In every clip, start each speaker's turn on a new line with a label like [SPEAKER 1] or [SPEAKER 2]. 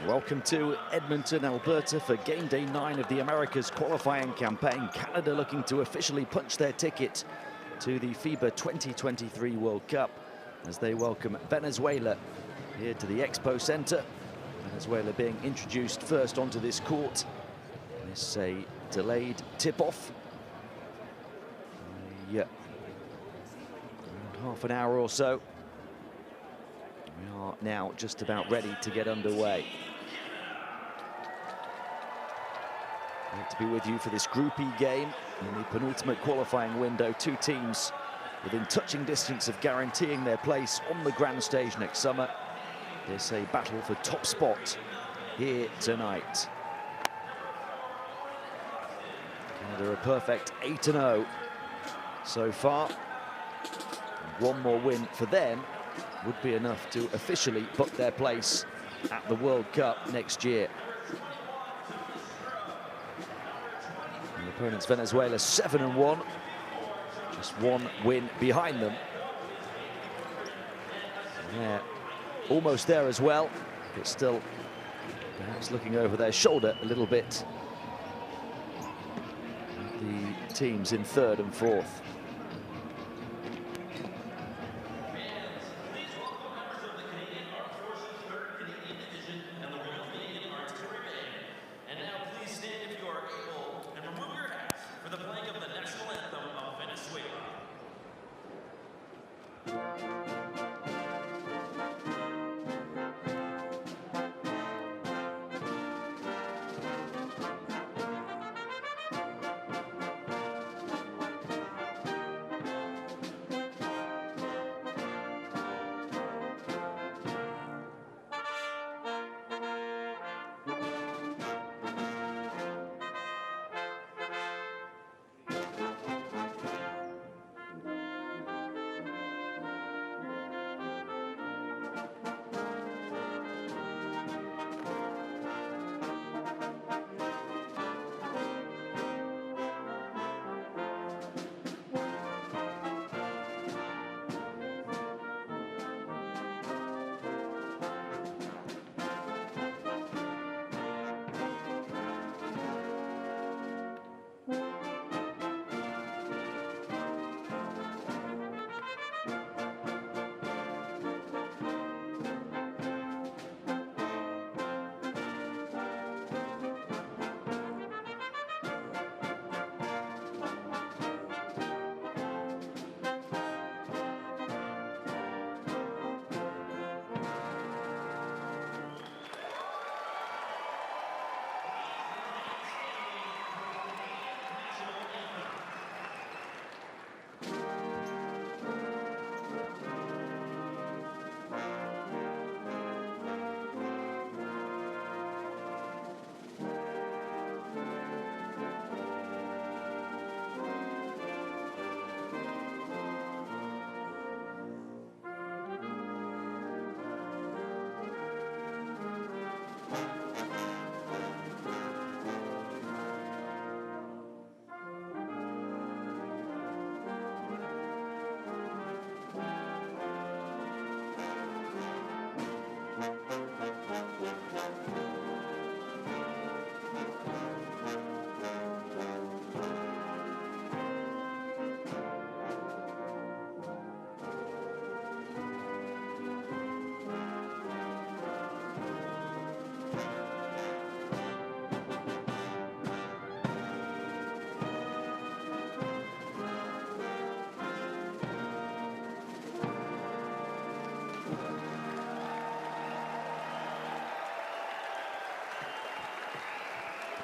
[SPEAKER 1] Welcome to Edmonton, Alberta for game day 9 of the Americas qualifying campaign. Canada looking to officially punch their ticket to the FIBA 2023 World Cup as they welcome Venezuela here to the Expo Center. Venezuela being introduced first onto this court. This is a delayed tip-off. Yeah, half an hour or so. We are now just about ready to get underway. Great to be with you for this Group E game in the penultimate qualifying window. Two teams within touching distance of guaranteeing their place on the grand stage next summer. There's a battle for top spot here tonight. Canada a perfect 8-0 so far. One more win for them would be enough to officially book their place at the World Cup next year. The opponents Venezuela 7-1, just one win behind them. Yeah, almost there as well, but still perhaps looking over their shoulder a little bit. The teams in third and fourth.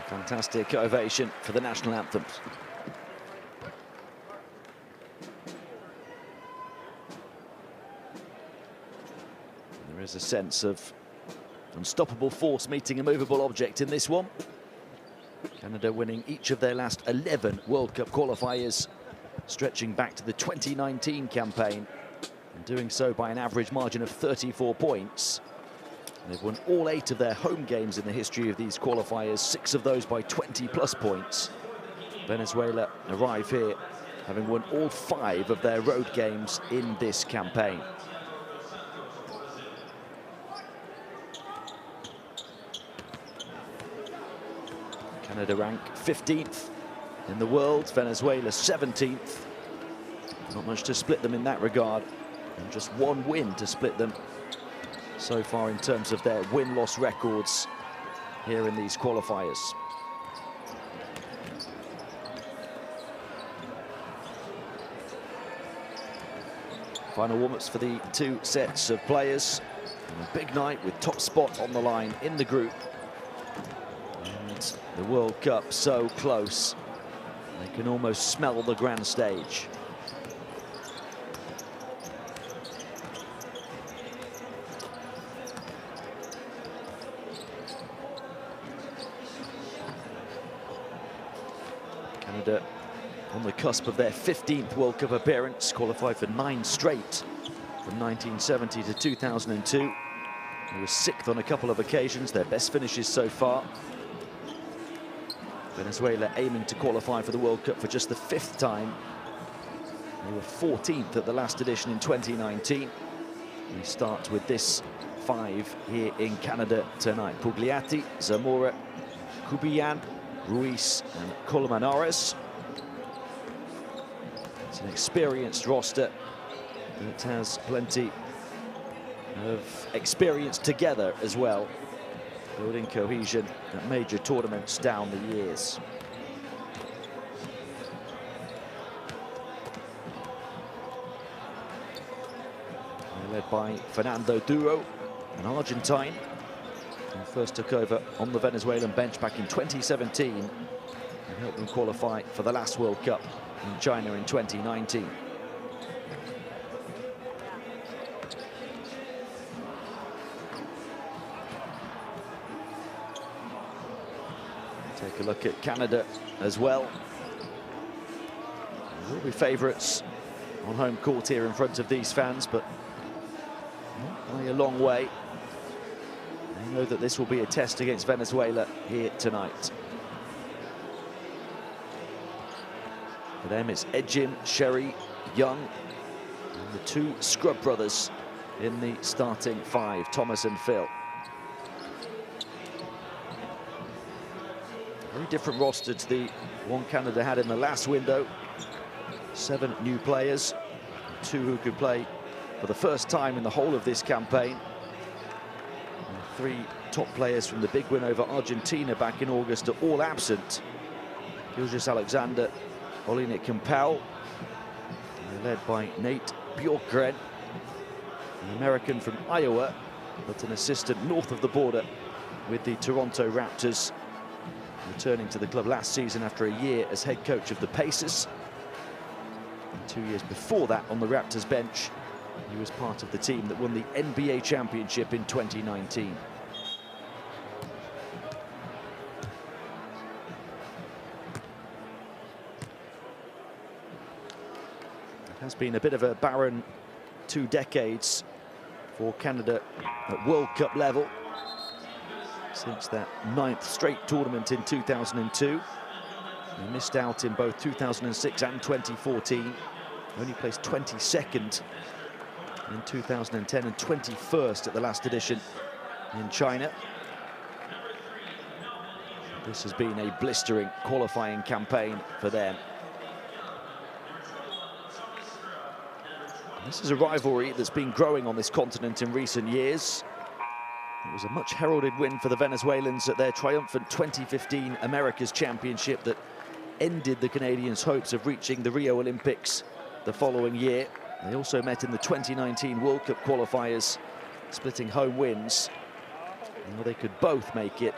[SPEAKER 1] Fantastic ovation for the national anthems. There is a sense of unstoppable force meeting a movable object in this one. Canada winning each of their last 11 World Cup qualifiers, stretching back to the 2019 campaign, and doing so by an average margin of 34 points. They've won all 8 of their home games in the history of these qualifiers, 6 of those by 20+ points. Venezuela arrive here having won all 5 of their road games in this campaign. Canada rank 15th in the world, Venezuela 17th. Not much to split them in that regard, and just one win to split them so far in terms of their win-loss records here in these qualifiers. Final warm-ups for the two sets of players. And a big night with top spot on the line in the group. And the World Cup so close. They can almost smell the grand stage. Canada on the cusp of their 15th World Cup appearance, qualified for 9 straight from 1970 to 2002. They were 6th on a couple of occasions, their best finishes so far. Venezuela aiming to qualify for the World Cup for just the 5th time. They were 14th at the last edition in 2019. We start with this 5 here in Canada tonight. Pugliatti, Zamora, Cubillan, Ruiz and Colmenares. It's an experienced roster that has plenty of experience together as well, building cohesion at major tournaments down the years. They're led by Fernando Duro, an Argentine, who first took over on the Venezuelan bench back in 2017 and helped them qualify for the last World Cup in China in 2019. Take a look at Canada as well. They will be favourites on home court here in front of these fans, but not by a long way. They know that this will be a test against Venezuela here tonight. For them, it's Ejim, Sherry, Young, and the 2 Scrub brothers in the starting 5, Thomas and Phil. Very different roster to the one Canada had in the last window. 7 new players, 2 who could play for the first time in the whole of this campaign. And 3 top players from the big win over Argentina back in August are all absent. Gilgeous Alexander, Olinik Campbell, led by Nate Bjorkgren, an American from Iowa, but an assistant north of the border with the Toronto Raptors, returning to the club last season after a year as head coach of the Pacers. And 2 years before that on the Raptors bench, he was part of the team that won the NBA championship in 2019. It has been a bit of a barren 2 decades for Canada at World Cup level since that 9th straight tournament in 2002. They missed out in both 2006 and 2014. Only placed 22nd in 2010 and 21st at the last edition in China. This has been a blistering qualifying campaign for them. This is a rivalry that's been growing on this continent in recent years. It was a much heralded win for the Venezuelans at their triumphant 2015 America's Championship that ended the Canadians' hopes of reaching the Rio Olympics the following year. They also met in the 2019 World Cup qualifiers, splitting home wins. Now they could both make it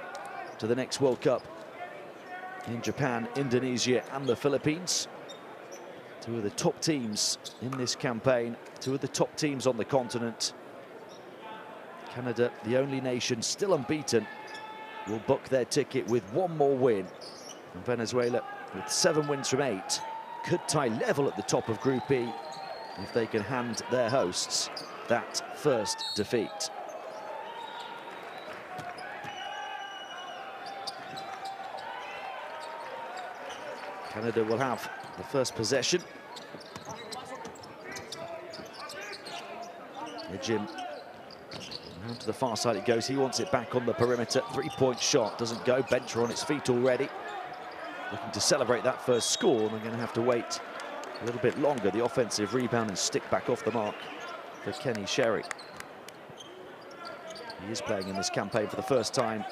[SPEAKER 1] to the next World Cup in Japan, Indonesia and the Philippines. 2 of the top teams in this campaign, 2 of the top teams on the continent. Canada, the only nation still unbeaten, will book their ticket with 1 more win. And Venezuela, with 7 wins from 8, could tie level at the top of Group E if they can hand their hosts that first defeat. Canada will have the first possession. Ejim Around to the far side it goes. He wants it back on the perimeter. Three-point shot doesn't go. Bencher on its feet already. Looking to celebrate that first score. And they're going to have to wait a little bit longer. The offensive rebound and stick back off the mark for Kenny Sherry. He is playing in this campaign for the first time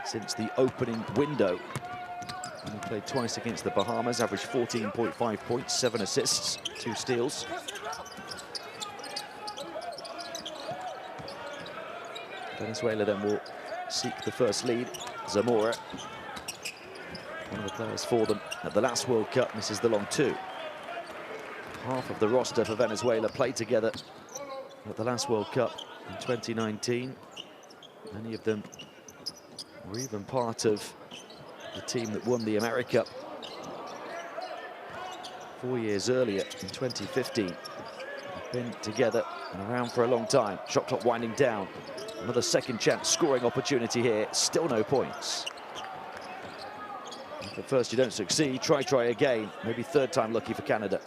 [SPEAKER 1] since the opening window. And he played twice against the Bahamas, averaged 14.5 points, 7 assists, 2 steals. Venezuela then will seek the first lead. Zamora, one of the players for them at the last World Cup, misses the long two. Half of the roster for Venezuela played together at the last World Cup in 2019. Many of them were even part of the team that won the America 4 years earlier in 2015. They've been together and around for a long time. Shot clock winding down. Another second chance scoring opportunity here. Still no points. If at first you don't succeed, try again. Maybe third time lucky for Canada.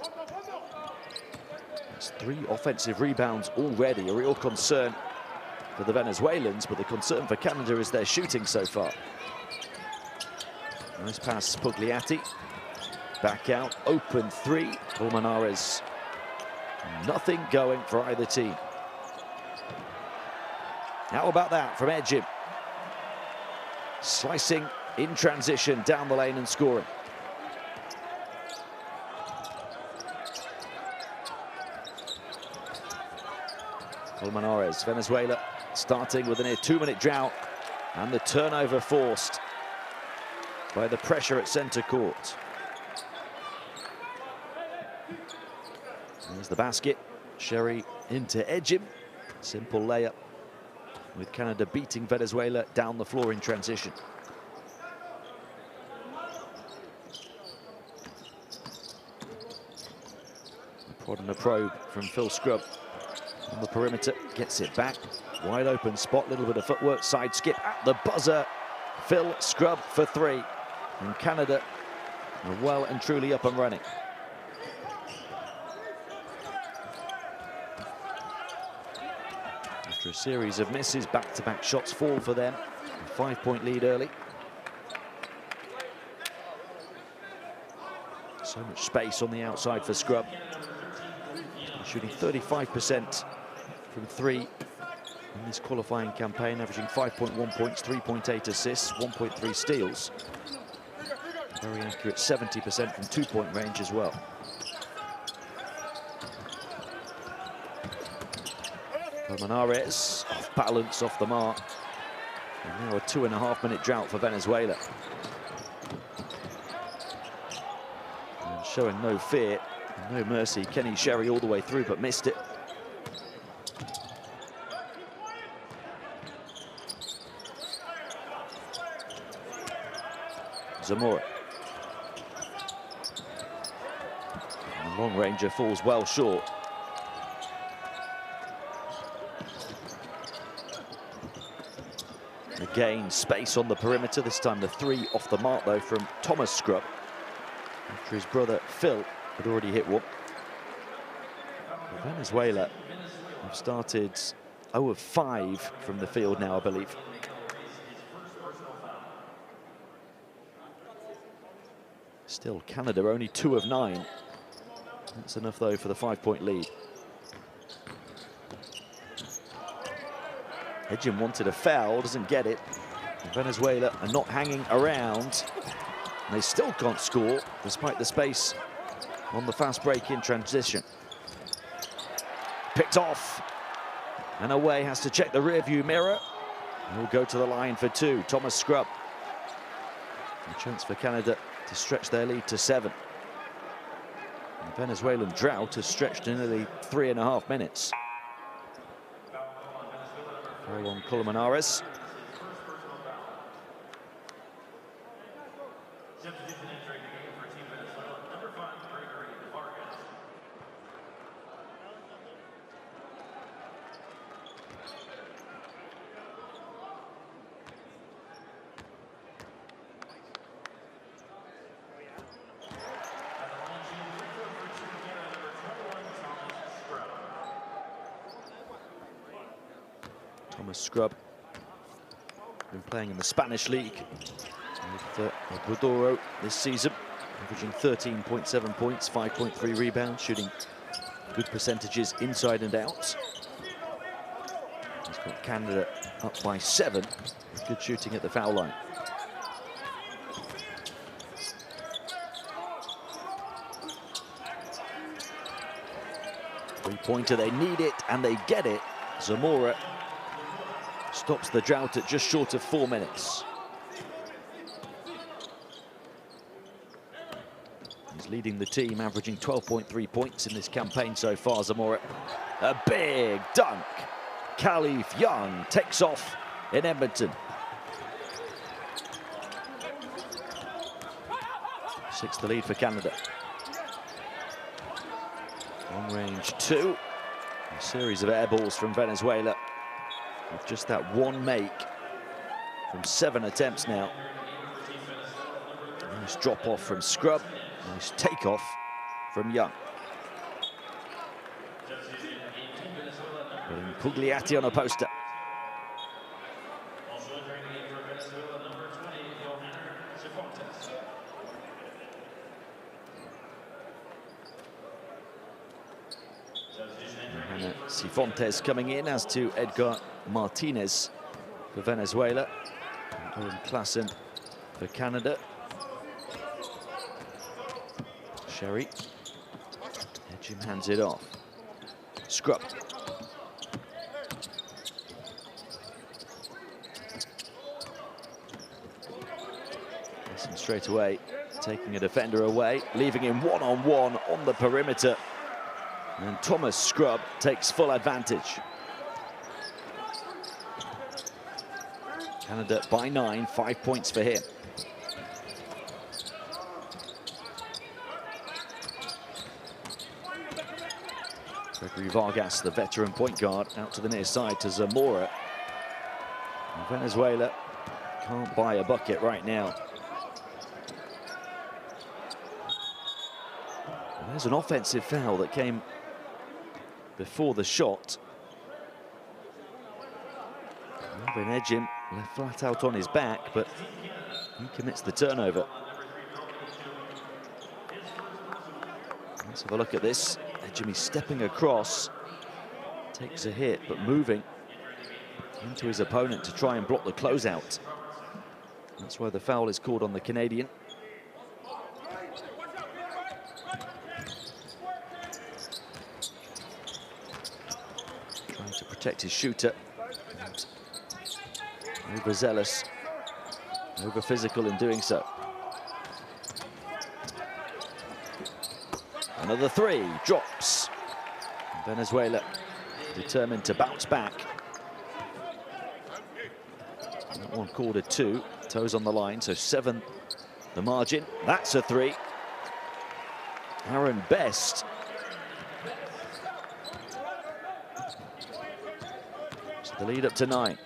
[SPEAKER 1] It's 3 offensive rebounds already. A real concern for the Venezuelans, but the concern for Canada is their shooting so far. Nice pass, Pugliatti. Back out, open 3. Colmenares. Nothing going for either team. How about that from Ejim? Slicing in transition down the lane and scoring. Colmenares, Venezuela starting with a near 2-minute drought, and the turnover forced by the pressure at centre court. There's the basket. Sherry into Ejim. Simple layup, with Canada beating Venezuela down the floor in transition. A prod and a probe from Phil Scrubb on the perimeter. Gets it back. Wide open spot, little bit of footwork, side skip at the buzzer. Phil Scrubb for 3. And Canada are well and truly up and running. After a series of misses, back-to-back shots fall for them. A 5-point lead early. So much space on the outside for Scrubb. Shooting 35% from 3 in this qualifying campaign, averaging 5.1 points, 3.8 assists, 1.3 steals. Very accurate, 70% from 2-point range as well. Colmenares off balance, off the mark. And now a 2.5-minute drought for Venezuela. And showing no fear, no mercy. Kenny Sherry all the way through, but missed it. Zamora. And the long ranger falls well short. Again, space on the perimeter. This time the 3 off the mark, though, from Thomas Scrubb, after his brother Phil had already hit one. Venezuela have started 0 of 5 from the field now, I believe. Still, Canada only 2 of 9. That's enough, though, for the 5-point lead. Ejim wanted a foul, doesn't get it. Venezuela are not hanging around. And they still can't score, despite the space on the fast break in transition. Picked off. And away, has to check the rearview mirror. And will go to the line for 2. Thomas Scrubb. A chance for Canada to stretch their lead to 7. The Venezuelan drought has stretched to nearly 3.5 minutes. Foul on Colmenares. Thomas Scrub, been playing in the Spanish league with Ecuador this season, averaging 13.7 points, 5.3 rebounds, shooting good percentages inside and out. He's got Canada up by 7. Good shooting at the foul line. Three-pointer, they need it, and they get it. Zamora stops the drought at just short of 4 minutes. He's leading the team, averaging 12.3 points in this campaign so far, Zamora. A big dunk. Khalif Young takes off in Edmonton. 6 the lead for Canada. Long range 2. A series of air balls from Venezuela. With just that one make from 7 attempts now. Nice drop off from Scrub. Nice takeoff from Young. Putting Pugliatti on a poster. Cifuentes coming in, as to Edgar Martinez for Venezuela. And Owen Klassen for Canada. Sherry. Jim hands it off. Scrub. Listen straight away, taking a defender away, leaving him one-on-one on the perimeter. And Thomas Scrub takes full advantage. Canada by 9, 5 points for him. Gregory Vargas, the veteran point guard, out to the near side to Zamora. And Venezuela can't buy a bucket right now. And there's an offensive foul that came before the shot. Melvin Ejim left flat out on his back, but he commits the turnover. Let's have a look at this. Ejim stepping across, takes a hit, but moving into his opponent to try and block the closeout. That's why the foul is called on the Canadian. Trying to protect his shooter. Overzealous, over physical in doing so. Another 3 drops. Venezuela determined to bounce back. That one called a 2. Toes on the line, so 7 the margin. That's a 3. Aaron Best. So the lead up to 9.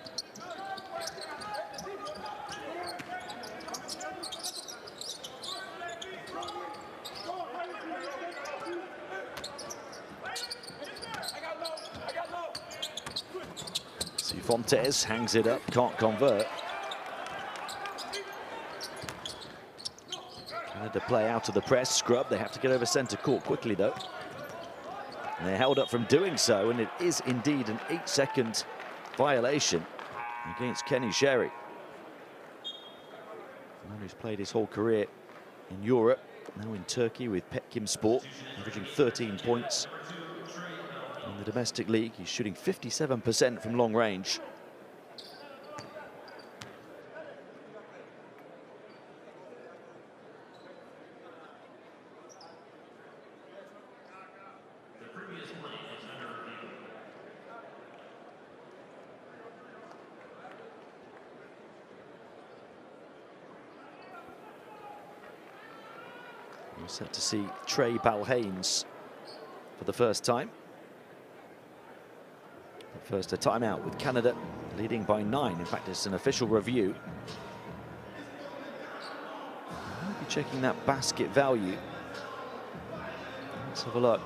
[SPEAKER 1] Cifuentes hangs it up, can't convert. Canada play out of the press, Scrub. They have to get over centre court quickly, though. And they're held up from doing so, and it is indeed an 8-second violation against Kenny Sherry. The man who's played his whole career in Europe, now in Turkey with Petkim Sport, averaging 13 points. In the domestic league, he's shooting 57% from long range. We're set to see Trey Balhanes for the first time. First a timeout with Canada leading by 9. In fact, it's an official review. I'll be checking that basket value. Let's have a look.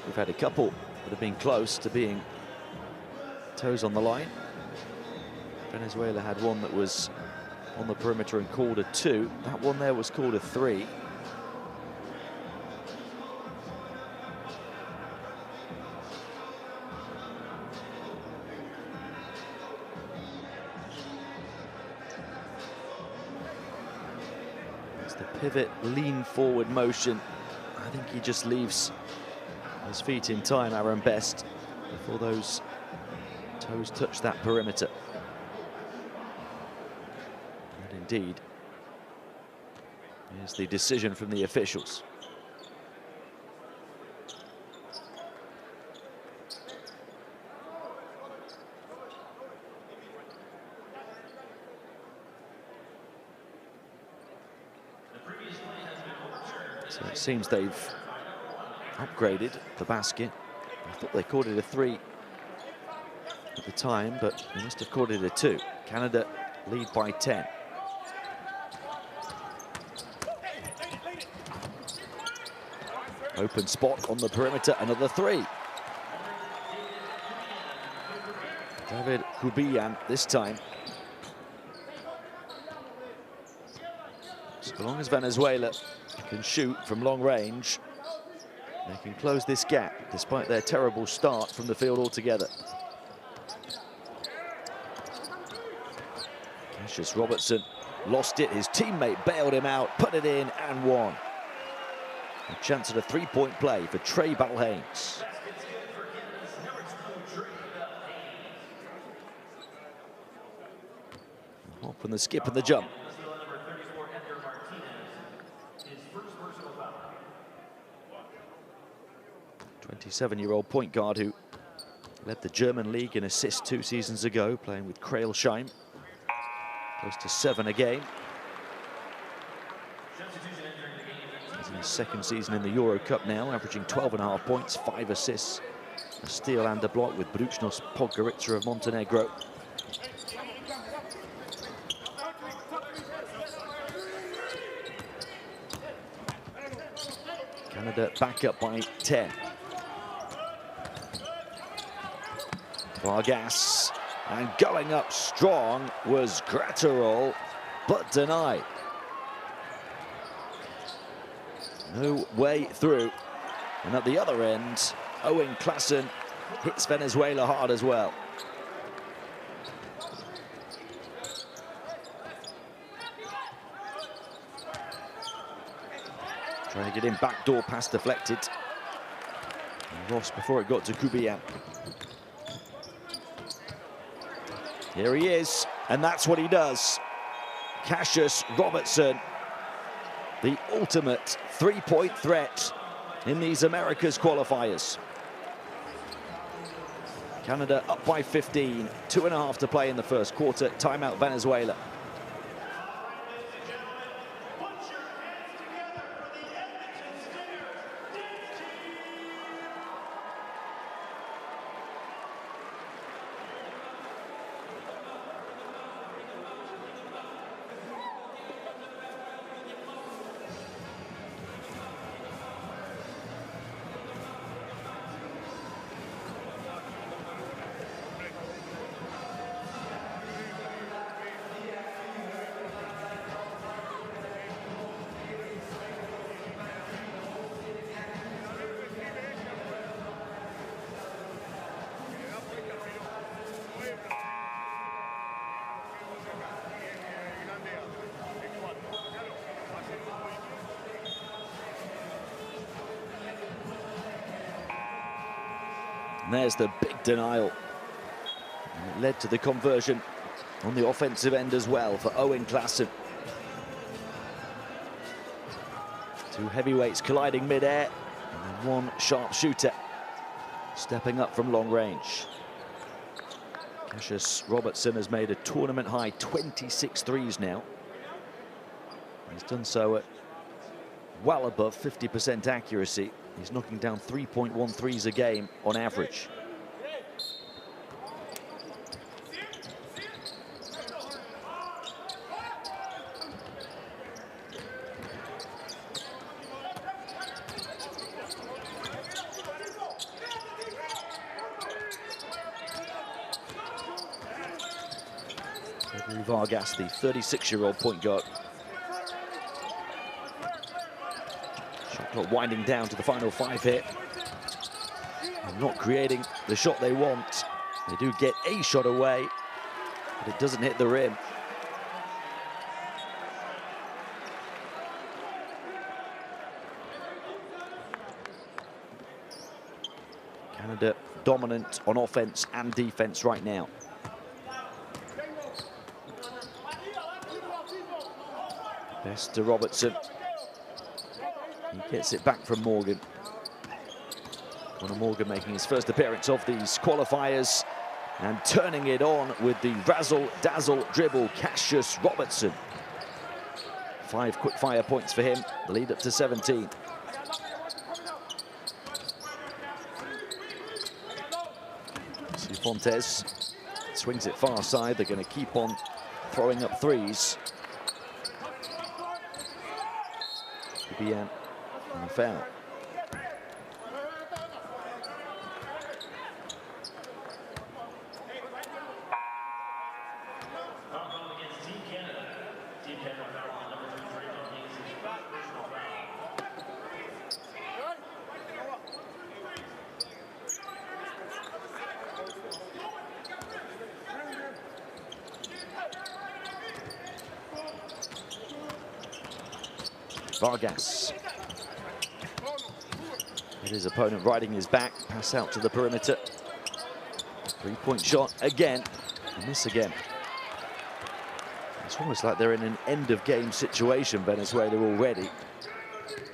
[SPEAKER 1] We've had a couple that have been close to being toes on the line. Venezuela had one that was on the perimeter and called a 2. That one there was called a 3. It's the pivot, lean forward motion. I think he just leaves his feet in time, Aaron Best, before those toes touch that perimeter. And indeed, here's the decision from the officials. So it seems they've upgraded the basket. I thought they called it a 3 at the time, but they must have called it a 2. Canada lead by 10. Open spot on the perimeter, another 3. David Kubian this time. So long as Venezuela can shoot from long range, they can close this gap despite their terrible start from the field altogether. Cassius Robertson lost it. His teammate bailed him out, put it in and won. A chance at a 3-point play for Trey Bell-Haynes. Hop and the skip and the jump. 27-year-old point guard who led the German league in assists 2 seasons ago, playing with Krailsheim. Close to 7 a game. He's in his 2nd season in the Euro Cup now, averaging 12.5 points, 5 assists, a steal and a block with Budućnost Podgorica of Montenegro. Canada back up by 10. Vargas, and going up strong was Gratterol, but denied. No way through. And at the other end, Owen Klassen hits Venezuela hard as well. Trying to get in, backdoor pass deflected. And Ross before it got to Kubian. Here he is, and that's what he does. Cassius Robertson, the ultimate 3-point threat in these Americas qualifiers. Canada up by 15, 2.5 to play in the first quarter. Timeout Venezuela. And there's the big denial. And it led to the conversion on the offensive end as well for Owen Klassen. 2 heavyweights colliding mid-air, and 1 sharp shooter stepping up from long range. Cassius Robertson has made a tournament-high 26 threes now. He's done so at well above 50% accuracy. He's knocking down 3.1 threes a game on average. Vargas, the 36-year-old point guard. Shot clock winding down to the final 5 here. And not creating the shot they want. They do get a shot away, but it doesn't hit the rim. Canada dominant on offense and defense right now. Best to Robertson. He gets it back from Morgan. Conor Morgan making his first appearance of these qualifiers and turning it on with the razzle-dazzle dribble, Cassius Robertson. 5 quick fire points for him, the lead up to 17. Fontes swings it far side. They're going to keep on throwing up threes. Bian on the foul. Vargas. With his opponent riding his back, pass out to the perimeter. 3-point shot again, and miss again. It's almost like they're in an end-of-game situation, Venezuela, already,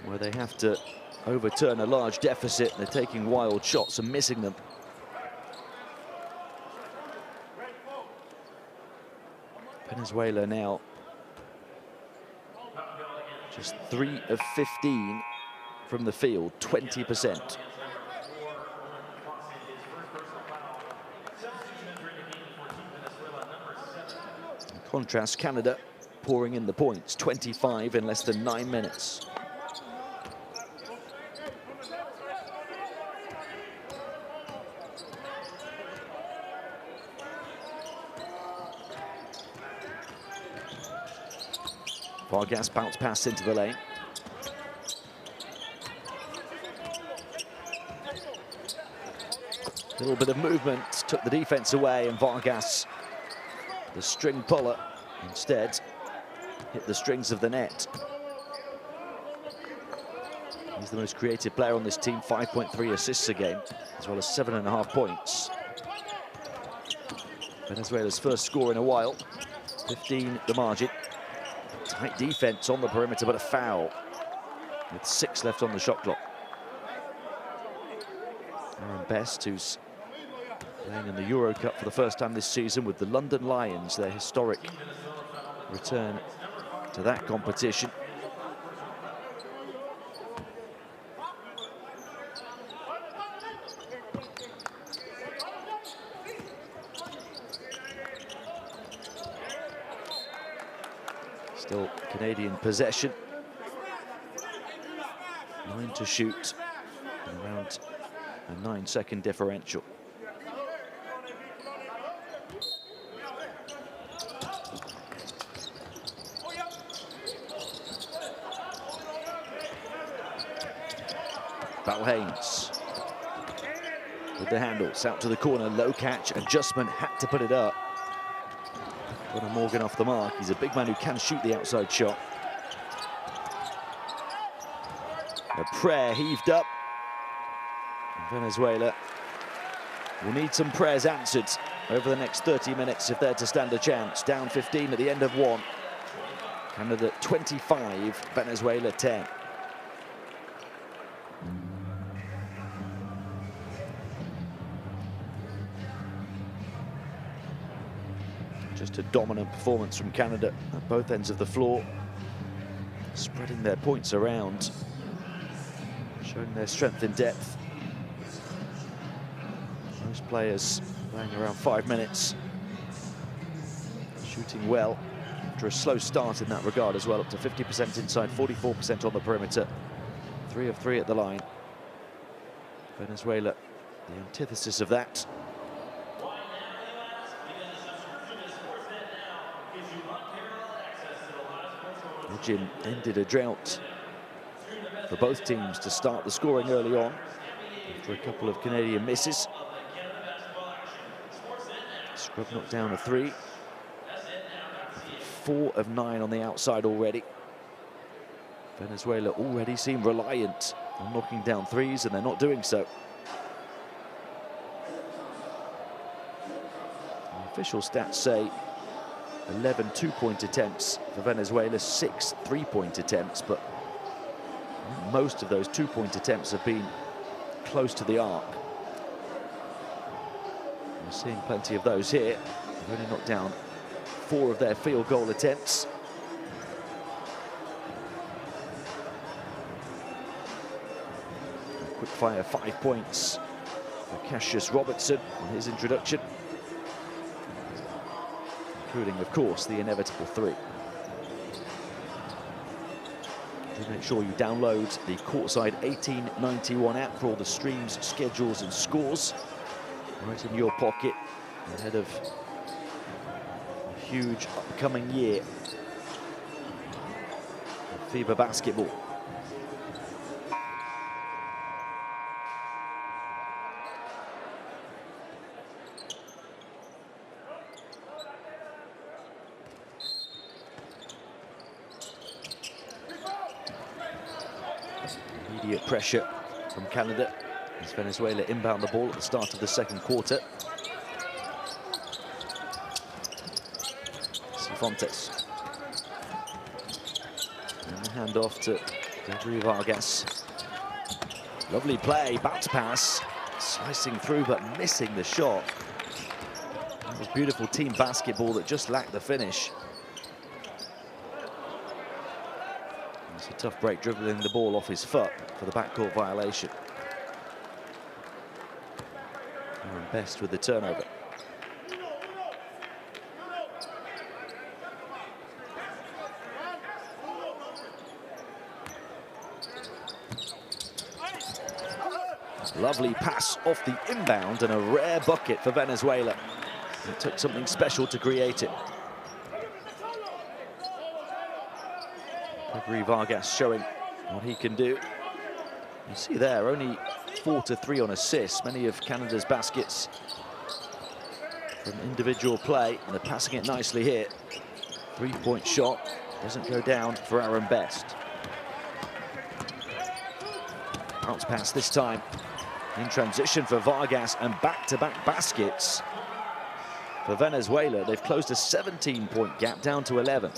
[SPEAKER 1] where they have to overturn a large deficit. They're taking wild shots and missing them. Venezuela now just 3 of 15 from the field, 20%. In contrast, Canada pouring in the points, 25 in less than 9 minutes. Vargas bounce pass into the lane. A little bit of movement took the defense away, and Vargas, the string puller, instead hit the strings of the net. He's the most creative player on this team, 5.3 assists a game, as well as 7.5 points. Venezuela's first score in a while, 15 the margin. Tight defense on the perimeter, but a foul with 6 left on the shot clock. Aaron Best, who's playing in the Euro Cup for the first time this season with the London Lions, their historic return to that competition. Still Canadian possession. 9 to shoot, and around a 9-second differential. Haynes with the handles out to the corner, low catch, adjustment, had to put it up. Conor Morgan off the mark. He's a big man who can shoot the outside shot. A prayer heaved up. And Venezuela will need some prayers answered over the next 30 minutes if they're to stand a chance. Down 15 at the end of 1. Canada 25, Venezuela 10. Just a dominant performance from Canada at both ends of the floor, spreading their points around, showing their strength in depth. Most players playing around 5 minutes, shooting well after a slow start in that regard as well, up to 50% inside, 44% on the perimeter, 3 of 3 at the line. Venezuela, the antithesis of that. Belgium ended a drought for both teams to start the scoring early on after a couple of Canadian misses. Scrub knocked down a 3. 4 of 9 on the outside already. Venezuela already seem reliant on knocking down threes, and they're not doing so. The official stats say 11 two-point attempts for Venezuela, 6 three-point attempts, but most of those two-point attempts have been close to the arc. We're seeing plenty of those here. They've only knocked down 4 of their field goal attempts. Quick fire 5 points for Cassius Robertson on his introduction, including, of course, the inevitable 3. Do make sure you download the Courtside 1891 app for all the streams, schedules and scores right in your pocket ahead of a huge upcoming year of FIBA basketball. Immediate pressure from Canada as Venezuela inbound the ball at the start of the second quarter. Cifuentes. And the handoff to Gregory Vargas. Lovely play, bounce pass, slicing through but missing the shot. That was beautiful team basketball that just lacked the finish. It's a tough break, dribbling the ball off his foot for the backcourt violation. Aaron Best with the turnover. Lovely pass off the inbound and a rare bucket for Venezuela. It took something special to create it. Gregory Vargas showing what he can do. You see there, only 4-3 on assists. Many of Canada's baskets from individual play, and they're passing it nicely here. 3-point shot doesn't go down for Aaron Best. Bounce pass this time in transition for Vargas, and back-to-back baskets for Venezuela. They've closed a 17-point gap down to 11.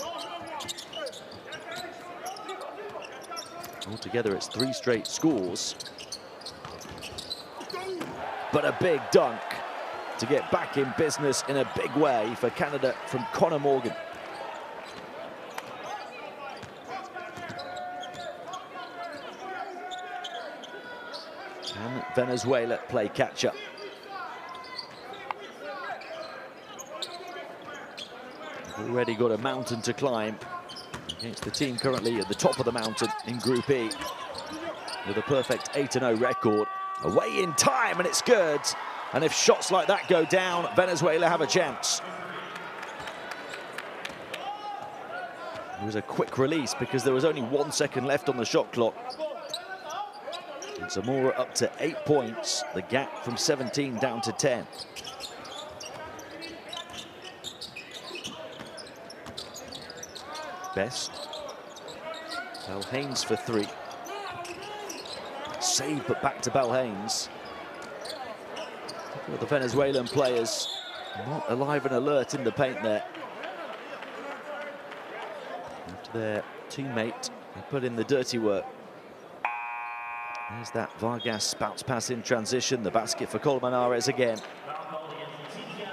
[SPEAKER 1] Altogether, it's 3 straight scores. But a big dunk to get back in business in a big way for Canada from Connor Morgan. Can Venezuela play catch-up? Already got a mountain to climb against the team currently at the top of the mountain in Group E with a perfect 8-0 record. Away in time, and it's good. And if shots like that go down, Venezuela have a chance. It was a quick release because there was only 1 second left on the shot clock. And Zamora up to 8 points, the gap from 17 down to 10. Best. Bell Haynes for 3. Save, but back to Bell Haynes. Well, the Venezuelan players not alive and alert in the paint there. After their teammate put in the dirty work. There's that Vargas bounce pass in transition. The basket for Colmenares again.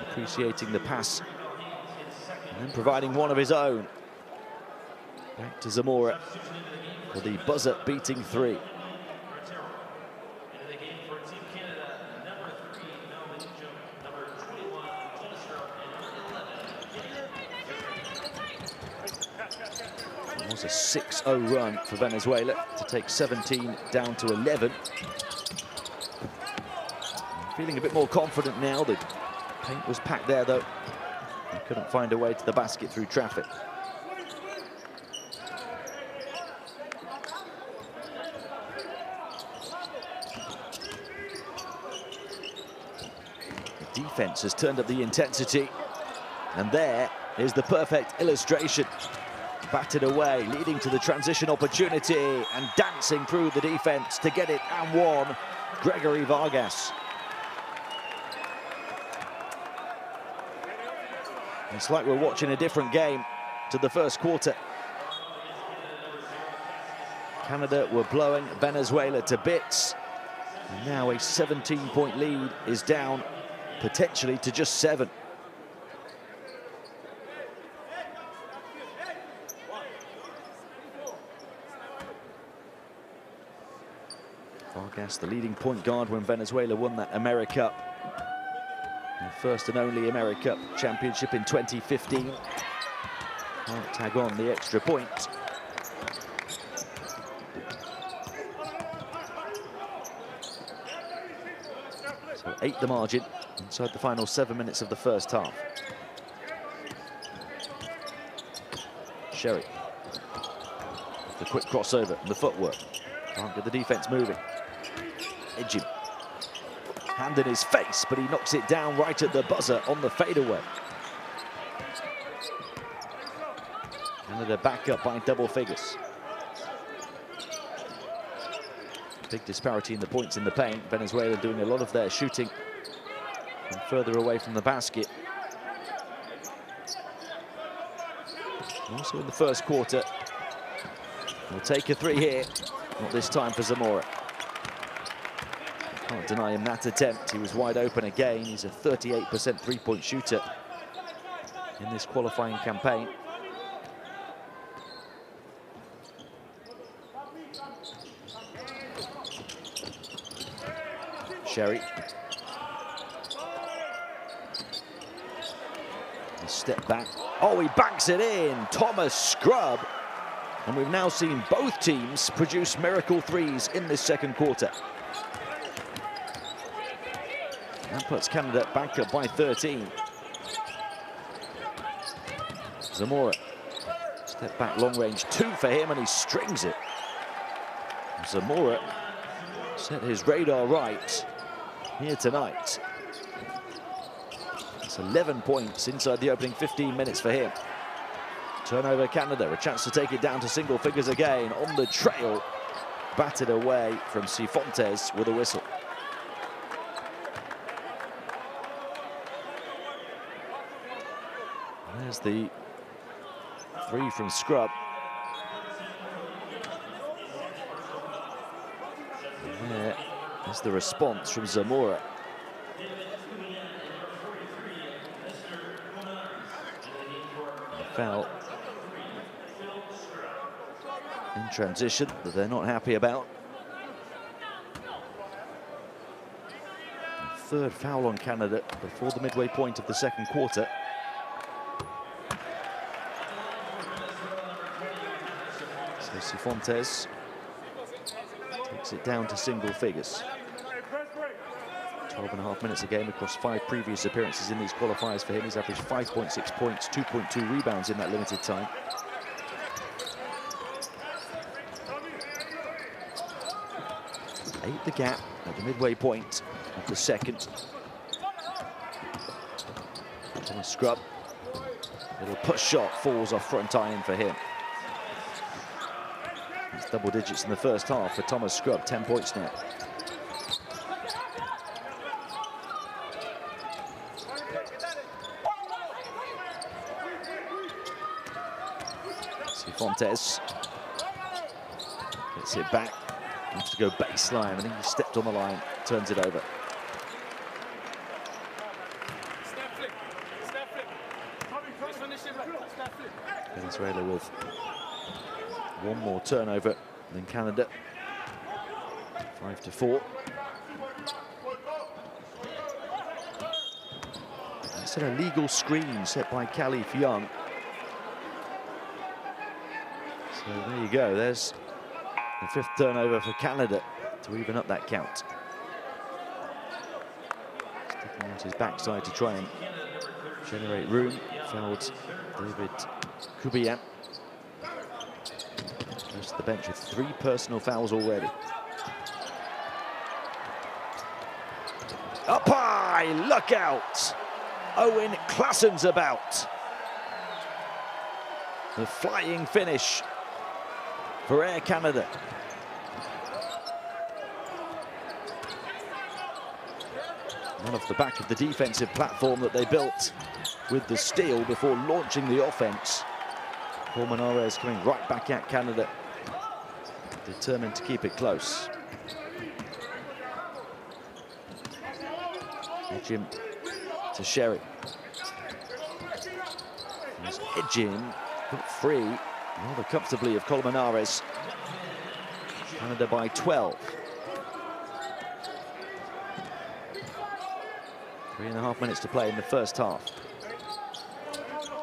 [SPEAKER 1] Appreciating the pass and then providing one of his own. Back to Zamora for the buzzer-beating 3. It was a 6-0 run for Venezuela to take 17 down to 11. Feeling a bit more confident now. The paint was packed there, though. They couldn't find a way to the basket through traffic. defense has turned up the intensity. And there is the perfect illustration. Batted away, leading to the transition opportunity and dancing through the defense to get it and one. Gregory Vargas. It's like we're watching a different game to the first quarter. Canada were blowing Venezuela to bits. And now a 17-point lead is down, potentially to just 7. Vargas, the leading point guard when Venezuela won that AmeriCup. The first and only AmeriCup championship in 2015. Can't tag on the extra point. So 8 the margin inside the final 7 minutes of the first half. Sherry. The quick crossover and the footwork. Can't get the defense moving. Edging. Hand in his face, but he knocks it down right at the buzzer on the fadeaway. Canada back up by double figures. Big disparity in the points in the paint. Venezuela doing a lot of their shooting from further away from the basket. Also in the first quarter. We'll take a 3 here. Not this time for Zamora. Can't deny him that attempt. He was wide open again. He's a 38% three-point shooter in this qualifying campaign. Sherry. A step back. Oh, he banks it in. Thomas Scrub. And we've now seen both teams produce miracle threes in this second quarter. That puts Canada back up by 13. Zamora. Step back, long range 2 for him, and he strings it. Zamora set his radar right here tonight. It's 11 points inside the opening 15 minutes for him. Turnover Canada, a chance to take it down to single figures again. On the trail, batted away from Cifuentes with a whistle. There's the 3 from Scrub. And there's the response from Zamora. The foul in transition that they're not happy about. The 3rd foul on Canada before the midway point of the second quarter. So Cifuentes takes it down to single figures. 12.5 minutes a game across 5 previous appearances in these qualifiers for him. He's averaged 5.6 points, 2.2 rebounds in that limited time. Eight the gap at the midway point of the second. Thomas Scrub. Little push shot falls off front iron for him. It's double digits in the first half for Thomas Scrub, 10 points now. Cifuentes gets it back. Wants to go baseline. I think he stepped on the line, turns it over. Venezuela with 1 more turnover than Canada. 5-4. It's an illegal screen set by Khalif Young. So there you go. There's the 5th turnover for Canada to even up that count. Sticking out his backside to try and generate room. Fouled David Kubian. Goes to the bench with 3 personal fouls already. Up high! my, look out! Owen Klassen's about. The flying finish for Air Canada. And off the back of the defensive platform that they built with the steal before launching the offense. Colmenares coming right back at Canada, determined to keep it close. Edging to Sherry. He's edging, got free rather comfortably of Colmenares. Canada by 12. 3.5 minutes to play in the first half.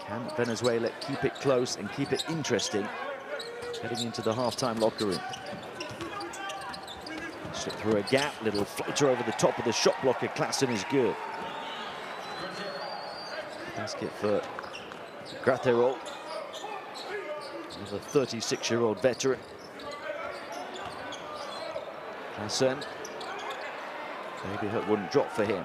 [SPEAKER 1] Can Venezuela keep it close and keep it interesting heading into the half-time locker room? Slip through a gap, little floater over the top of the shot blocker. Klassen is good. Basket for Graterol, another 36-year-old veteran. Klassen, maybe it wouldn't drop for him.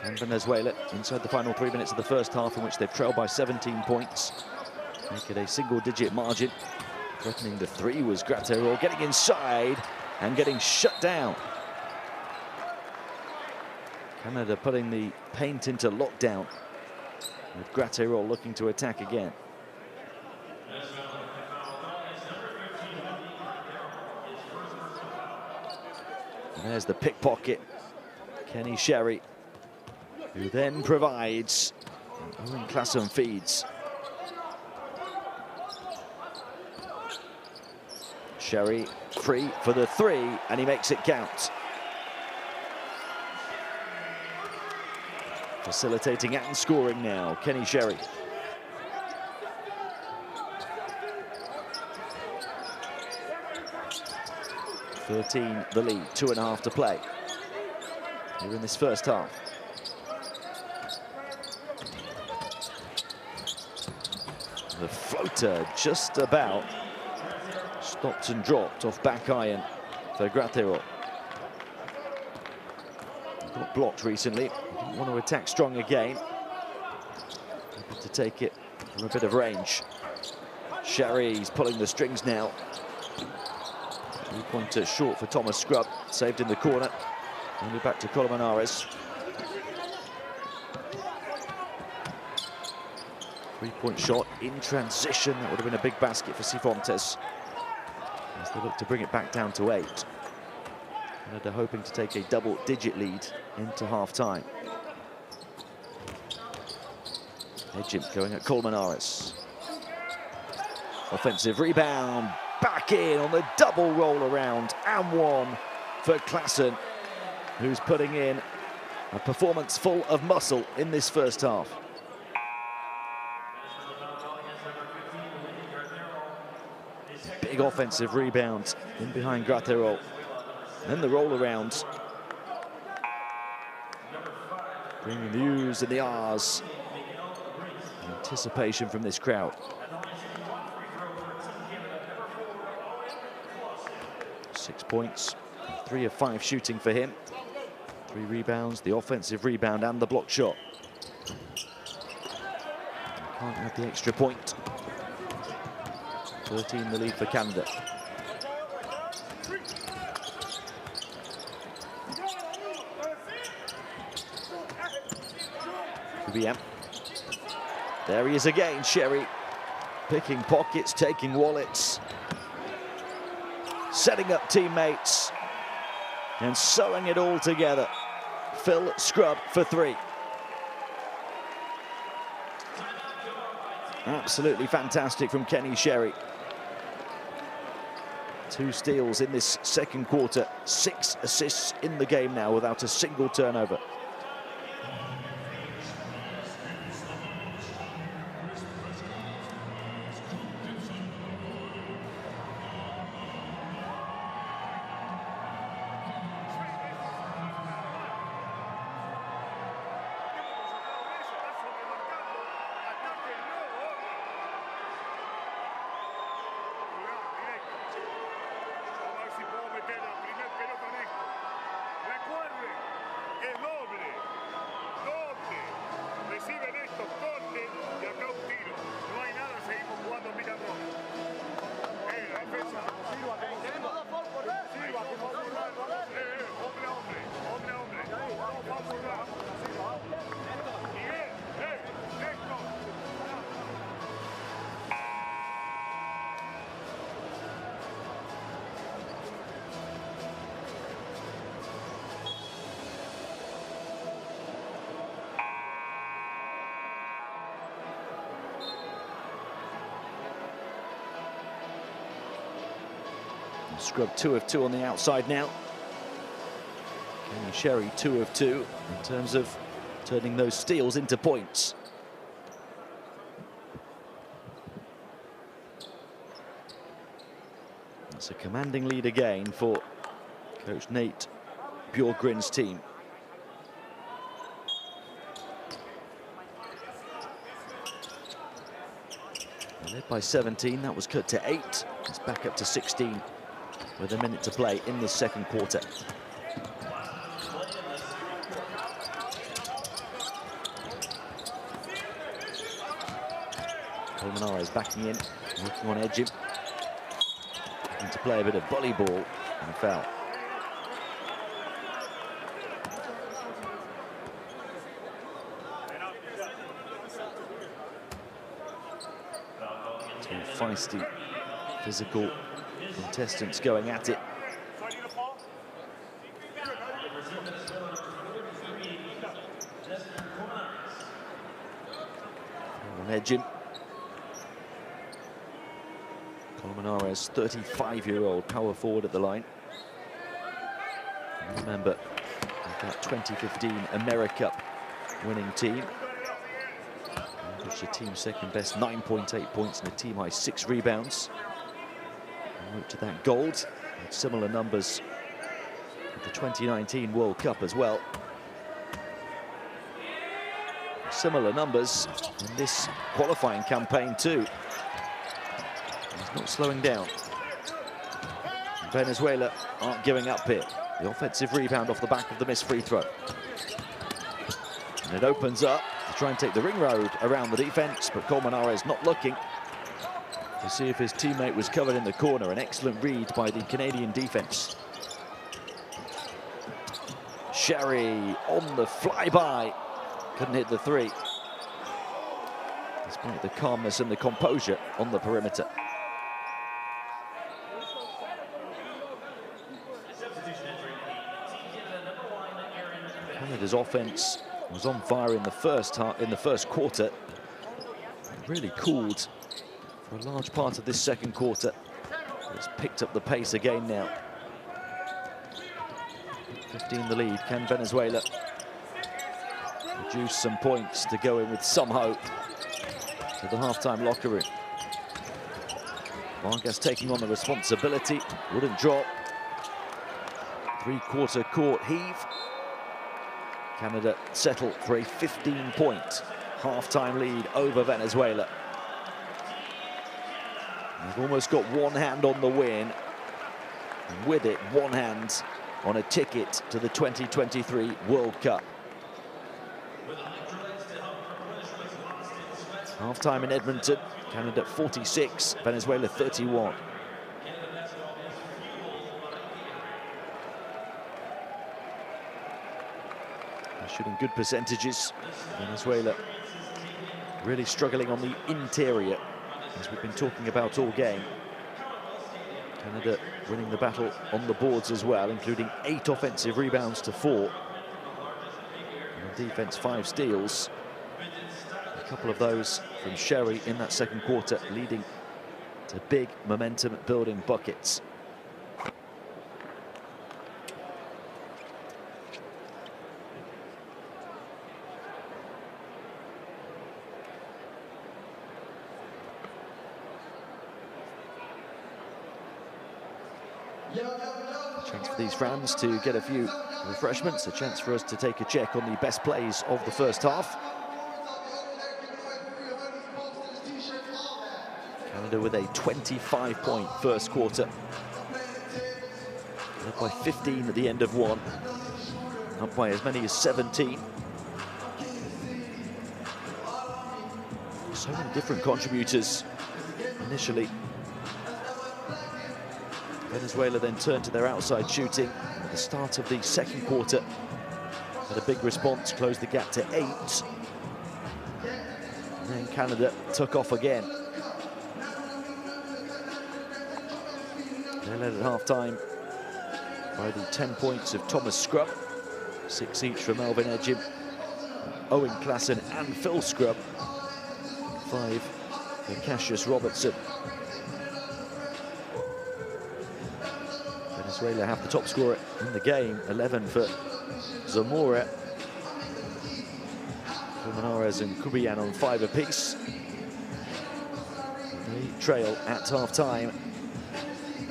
[SPEAKER 1] And Venezuela inside the final 3 minutes of the first half, in which they've trailed by 17 points. Make it a single-digit margin. Threatening the three was Graterol, getting inside and getting shut down. Canada putting the paint into lockdown, with Graterol looking to attack again. And there's the pickpocket, Kenny Sherry, who then provides, and Owen Klassen feeds. Sherry free for the three, and he makes it count. Facilitating and scoring now, Kenny Sherry. .13 the lead, 2.5 to play here in this first half. The floater just about stopped and dropped off back iron for Graterol. Got blocked recently, didn't want to attack strong again. Happy to take it from a bit of range. Sherry's pulling the strings now. Three-pointer short for Thomas Scrubb, saved in the corner. Only back to Colmenares. Three-point shot in transition. That would have been a big basket for Cifuentes, as they look to bring it back down to 8. Canada hoping to take a double-digit lead into half-time. Edging going at Colmenares. Offensive rebound, back in on the double roll around, and one for Klassen, who's putting in a performance full of muscle in this first half. Big offensive rebound in behind Graterol. Then the roll around. Bringing the U's and the R's. Anticipation from this crowd. 6 points, 3 of 5 shooting for him. 3 rebounds, the offensive rebound and the block shot. Can't add the extra point. 13 the lead for Canada. QBM. There he is again, Sherry. Picking pockets, taking wallets. Setting up teammates. And sewing it all together. Phil Scrubb for 3. Absolutely fantastic from Kenny Sherry. 2 steals in this second quarter, 6 assists in the game now without a single turnover. Scrub 2 of 2 on the outside now. Kenny Sherry 2 of 2 in terms of turning those steals into points. That's a commanding lead again for Coach Nate Bjorgren's team. They're led by 17, that was cut to 8. It's back up to 16 with a minute to play in the second quarter. Colmenares backing in, working on edging. Looking to play a bit of volleyball and a foul. Two feisty, physical contestants going at it. On edging. Colmenares, 35-year-old power forward at the line. And remember, that 2015 Americup winning team. Which the team's second best, 9.8 points and a team high 6 rebounds. And route to that gold, with similar numbers at the 2019 World Cup as well. Similar numbers in this qualifying campaign too. He's not slowing down. Venezuela aren't giving up here. The offensive rebound off the back of the missed free throw. And it opens up to try and take the ring road around the defense, but Colmenares not looking to see if his teammate was covered in the corner. An excellent read by the Canadian defense. Sherry on the flyby. Couldn't hit the three, despite the calmness and the composure on the perimeter. Canada's offense was on fire in the first quarter. Really cooled for a large part of this second quarter. It's picked up the pace again now. 15 the lead. Can Venezuela produce some points to go in with some hope to the halftime locker room? Vargas taking on the responsibility. Wouldn't drop. Three-quarter court heave. Canada settled for a 15-point halftime lead over Venezuela. They've almost got one hand on the win, and with it, one hand on a ticket to the 2023 World Cup. Halftime in Edmonton, Canada 46, Venezuela 31. Shooting good percentages. Venezuela really struggling on the interior, as we've been talking about all game. Canada winning the battle on the boards as well, including 8 offensive rebounds to 4. And on defense, 5 steals. A couple of those from Sherry in that second quarter, leading to big momentum-building buckets. A chance for these fans to get a few refreshments, a chance for us to take a check on the best plays of the first half. Canada with a 25-point first quarter. Led by 15 at the end of one. Up by as many as 17. So many different contributors initially. Venezuela then turned to their outside shooting at the start of the second quarter. Had a big response, closed the gap to 8. And then Canada took off again. They led at half-time by the 10 points of Thomas Scrub, 6 each from Melvin Edgin, Owen Klassen and Phil Scrub, 5 for Cassius Robertson. Venezuela have the top scorer in the game, 11 for Zamora. Colmenares and Cubillan on 5 apiece. They trail at half-time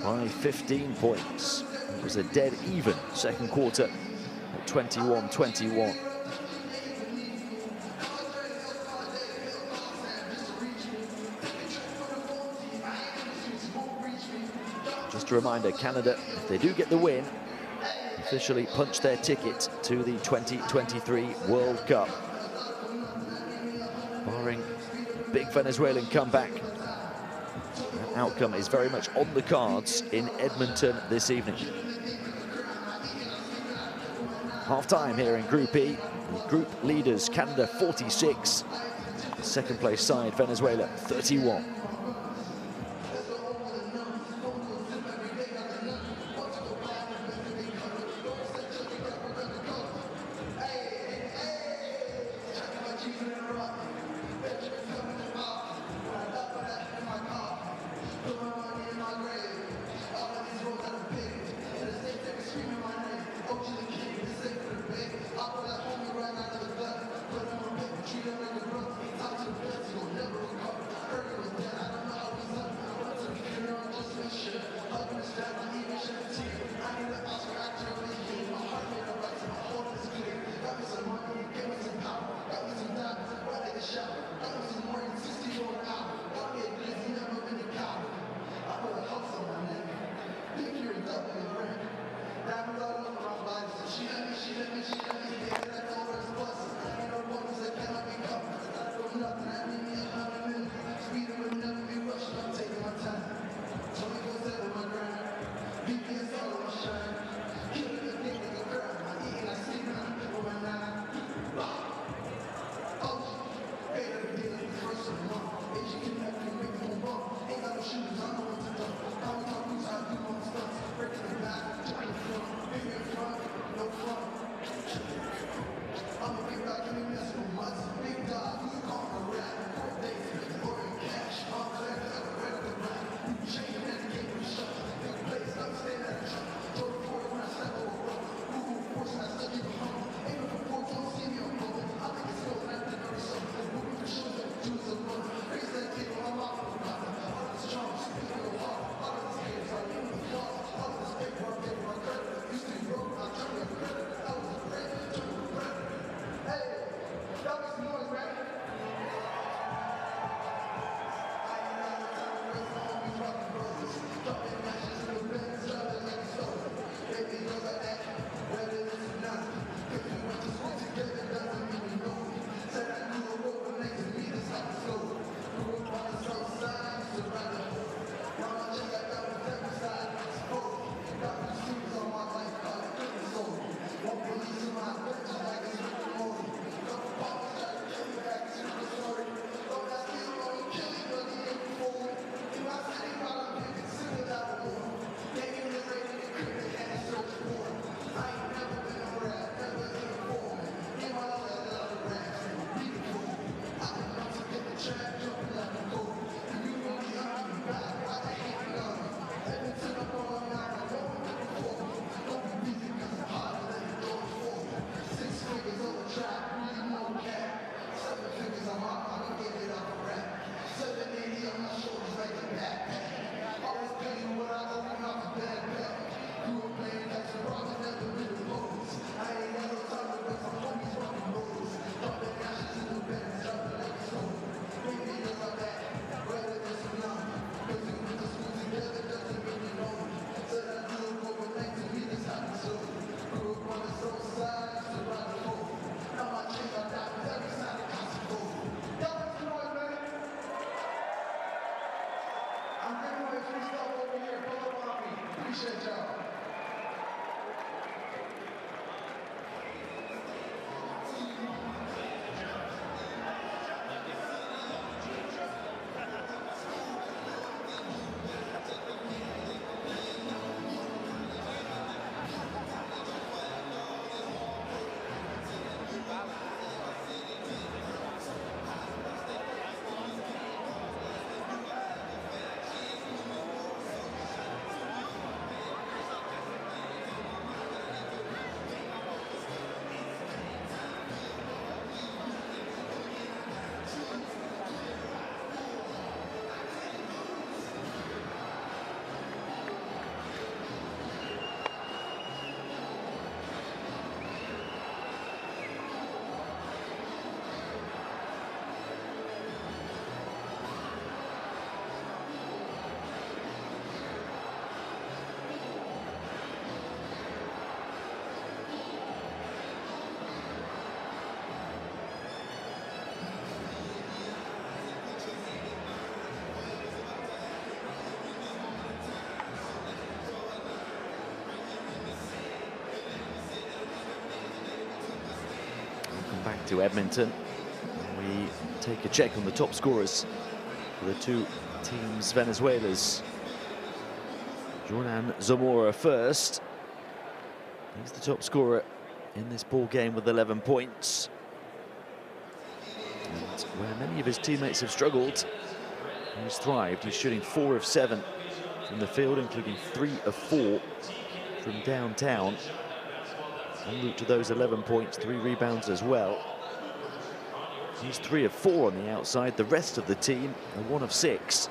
[SPEAKER 1] by 15 points. It was a dead even second quarter at 21-21. Just a reminder, Canada, if they do get the win, officially punch their ticket to the 2023 World Cup. Barring a big Venezuelan comeback, that outcome is very much on the cards in Edmonton this evening. Half-time here in Group E. The group leaders, Canada 46, second place side, Venezuela 31. to Edmonton. We take a check on the top scorers for the two teams. Venezuela's Jordan Zamora first. He's the top scorer in this ball game with 11 points. And where many of his teammates have struggled, he's thrived. He's shooting 4 of 7 from the field, including 3 of 4 from downtown. En route to those 11 points, 3 rebounds as well. He's 3 of 4 on the outside. The rest of the team are 1 of 6.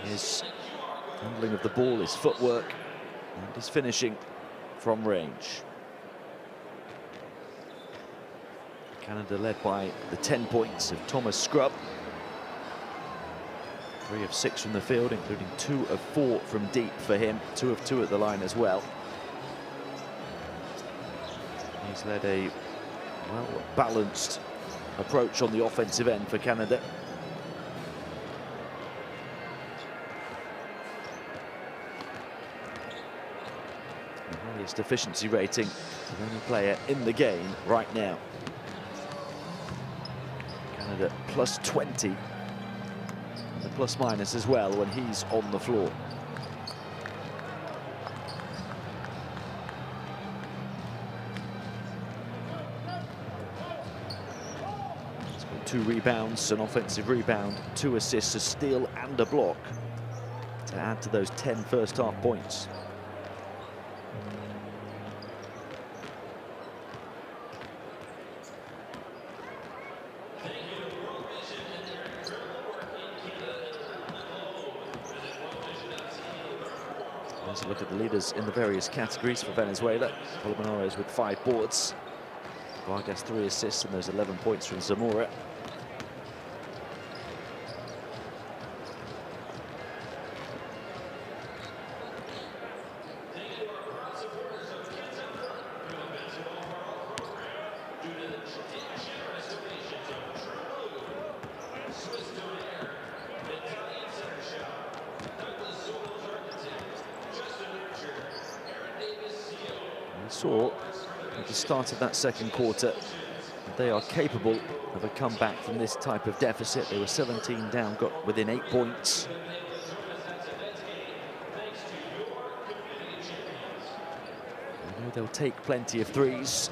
[SPEAKER 1] His handling of the ball, his footwork, and his finishing from range. Canada led by the 10 points of Thomas Scrubb. 3 of 6 from the field, including 2 of 4 from deep for him. 2 of 2 at the line as well. He's led a well-balanced approach on the offensive end for Canada. Highest efficiency rating of any player in the game right now. Canada plus 20, and the plus minus as well when he's on the floor. He's got 2 rebounds, an offensive rebound, 2 assists, a steal and a block to add to those 10 first half points. Let's look at the leaders in the various categories for Venezuela. Polamares with 5 boards. Vargas 3 assists and those 11 points from Zamora. We saw at the start of that second quarter that they are capable of a comeback from this type of deficit. They were 17 down, got within 8 points. I know they'll take plenty of threes.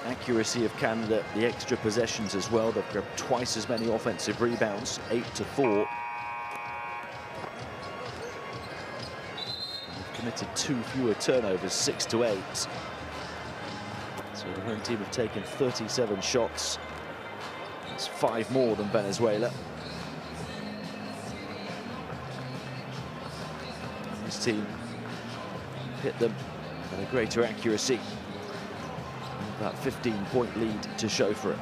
[SPEAKER 1] accuracy of Canada, the extra possessions as well. They've grabbed twice as many offensive rebounds, 8-4. They've committed 2 fewer turnovers, 6-8. So the home team have taken 37 shots. That's 5 more than Venezuela. And this team hit them at a greater accuracy. That 15-point lead to show for it.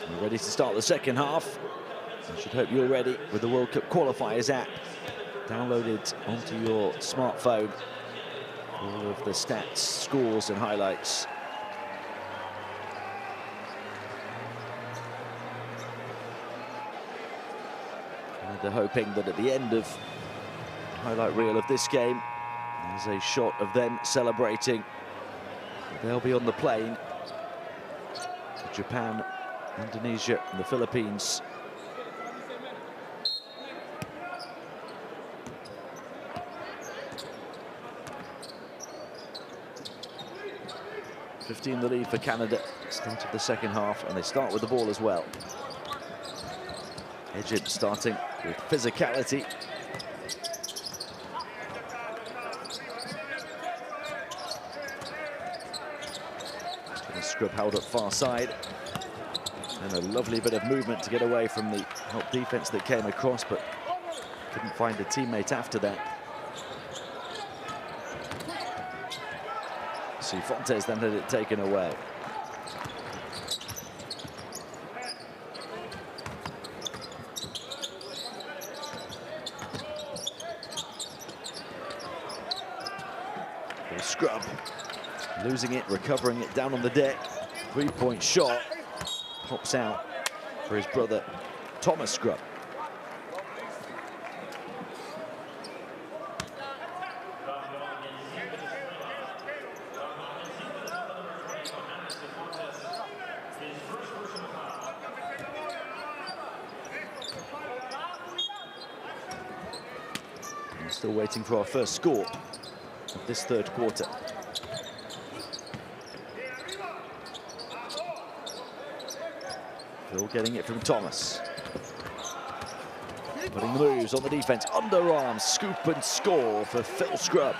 [SPEAKER 1] We're ready to start the second half. I should hope you're ready with the World Cup Qualifiers app downloaded onto your smartphone. All of the stats, scores and highlights. And they're hoping that at the end of the highlight reel of this game, there's a shot of them celebrating. They'll be on the plane to Japan, Indonesia and the Philippines. (15) the lead for Canada, start of the second half, and they start with the ball as well. Egypt starting with physicality. Scrub held up far side. And a lovely bit of movement to get away from the help defense that came across, but couldn't find a teammate after that. Cifuentes then had it taken away. Well, Scrub losing it, recovering it down on the deck. 3-point shot. Pops out for his brother, Thomas Scrub. We're still waiting for our first score of this third quarter. Phil getting it from Thomas. Putting the moves on the defense. Underarm, scoop and score for Phil Scrub.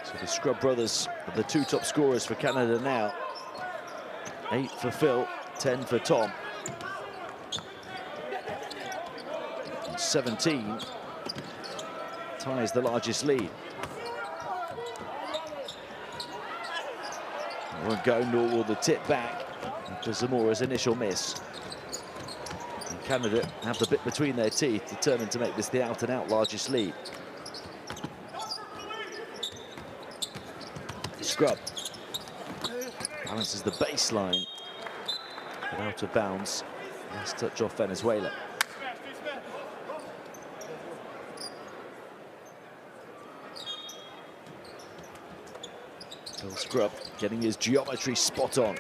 [SPEAKER 1] So the Scrub brothers are the 2 top scorers for Canada now. 8 for Phil, 10 for Tom. And 17 ties the largest lead. Won't go, nor will the tip back after Zamora's initial miss. And Canada have the bit between their teeth, determined to make this the out-and-out largest lead. Scrub balances the baseline, but out of bounds. Last touch off Venezuela. Phil Scrub getting his geometry spot on.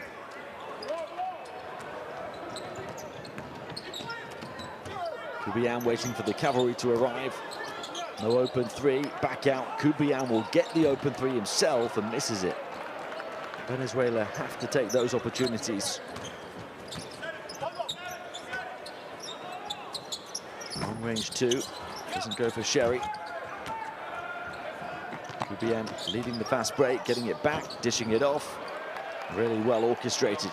[SPEAKER 1] Kubian waiting for the cavalry to arrive. No open 3, back out. Kubian will get the open 3 himself and misses it. Venezuela have to take those opportunities. Long range 2, doesn't go for Sherry. Kubian leading the fast break, getting it back, dishing it off. Really well orchestrated.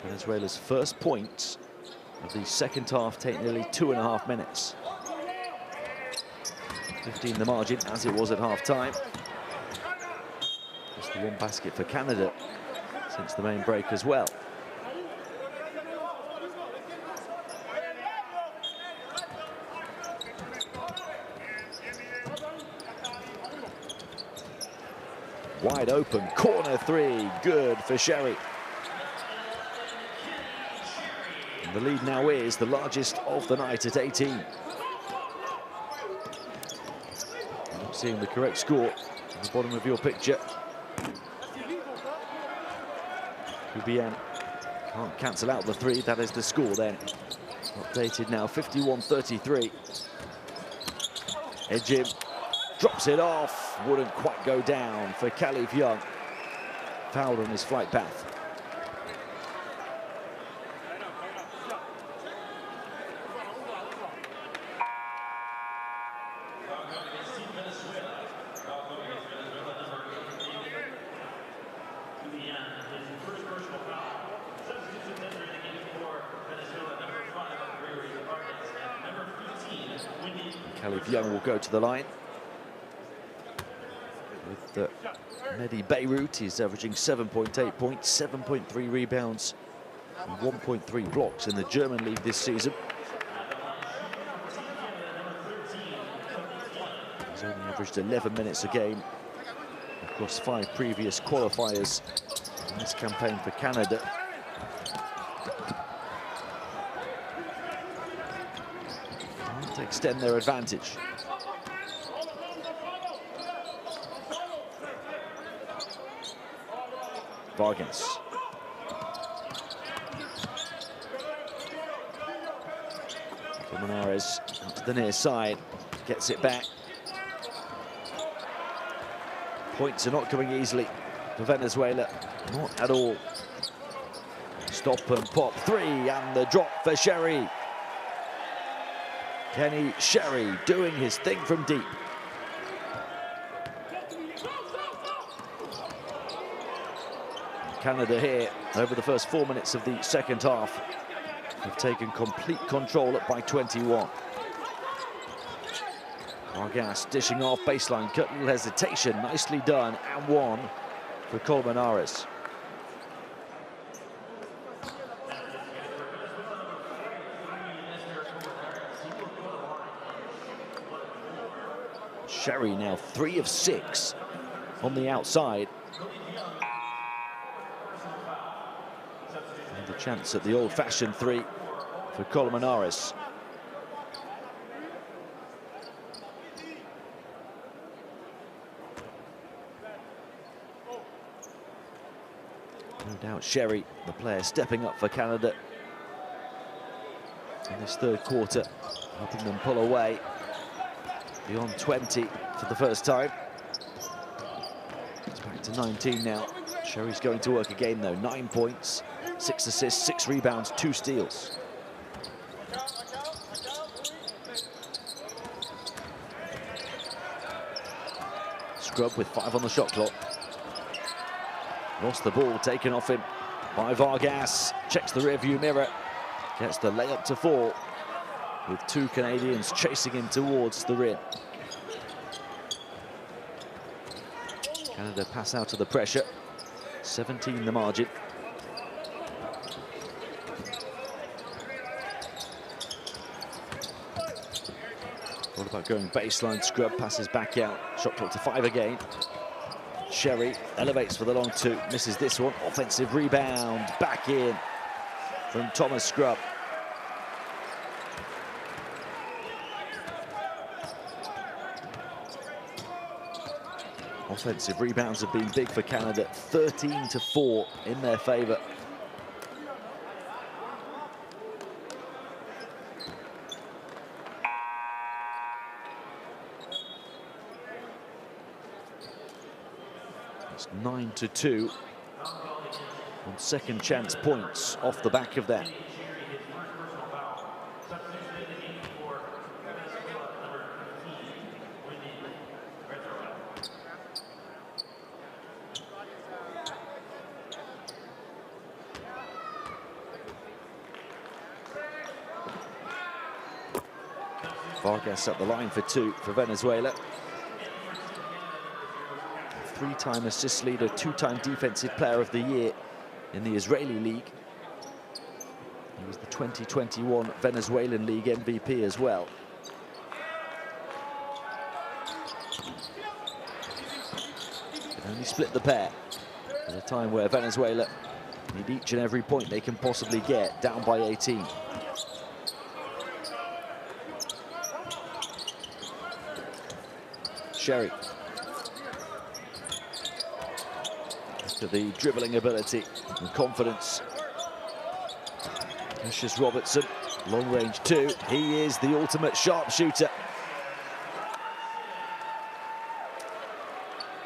[SPEAKER 1] Venezuela's first points of the second half take nearly 2.5 minutes. 15 the margin, as it was at half-time. Just the one basket for Canada since the main break as well. Wide open, corner three, good for Sherry. And the lead now is the largest of the night at 18. I'm not seeing the correct score at the bottom of your picture. QBN can't cancel out the three, that is the score then. Updated now, 51-33. Ejim drops it off, wouldn't quite go down for Khalif Young. Fouled on his flight path. Khalif Young will go to the line. With Mehdi Beirut, he's averaging 7.8 points, 7.3 rebounds, and 1.3 blocks in the German league this season. He's only averaged 11 minutes a game across 5 previous qualifiers in this campaign for Canada. Trying to extend their advantage. Vargas. Colmenares to the near side, gets it back. Points are not coming easily for Venezuela, not at all. Stop and pop three, and the drop for Sherry. Kenny Sherry doing his thing from deep. Canada here, over the first 4 minutes of the second half, have taken complete control up by 21. Vargas dishing off, baseline cut, little hesitation, nicely done, and one for Colmenares. Sherry now 3 of 6 on the outside. And a chance at the old-fashioned 3 for Colmenares. No doubt Sherry, the player stepping up for Canada in this third quarter, helping them pull away beyond 20 for the first time. It's back to 19 now. Sherry's going to work again though. 9 points, 6 assists, 6 rebounds, 2 steals. Scrub with 5 on the shot clock. Lost the ball, taken off him by Vargas. Checks the rearview mirror. Gets the layup to fall, with 2 Canadians chasing him towards the rim. Canada pass out of the pressure. 17 the margin. What about going baseline? Scrub passes back out. Shot clock to 5 again. Sherry elevates for the long 2, misses this one. Offensive rebound, back in from Thomas Scrub. Offensive rebounds have been big for Canada, 13-4 in their favour. It's 9-2 on second chance points off the back of that. Vargas up the line for 2 for Venezuela. Three-time assist leader, 2-time Defensive Player of the Year in the Israeli League. He was the 2021 Venezuelan League MVP as well. Can only split the pair at a time where Venezuela need each and every point they can possibly get, down by 18. Sherry. To the dribbling ability and confidence. Cassius Robertson, long range 2. He is the ultimate sharpshooter.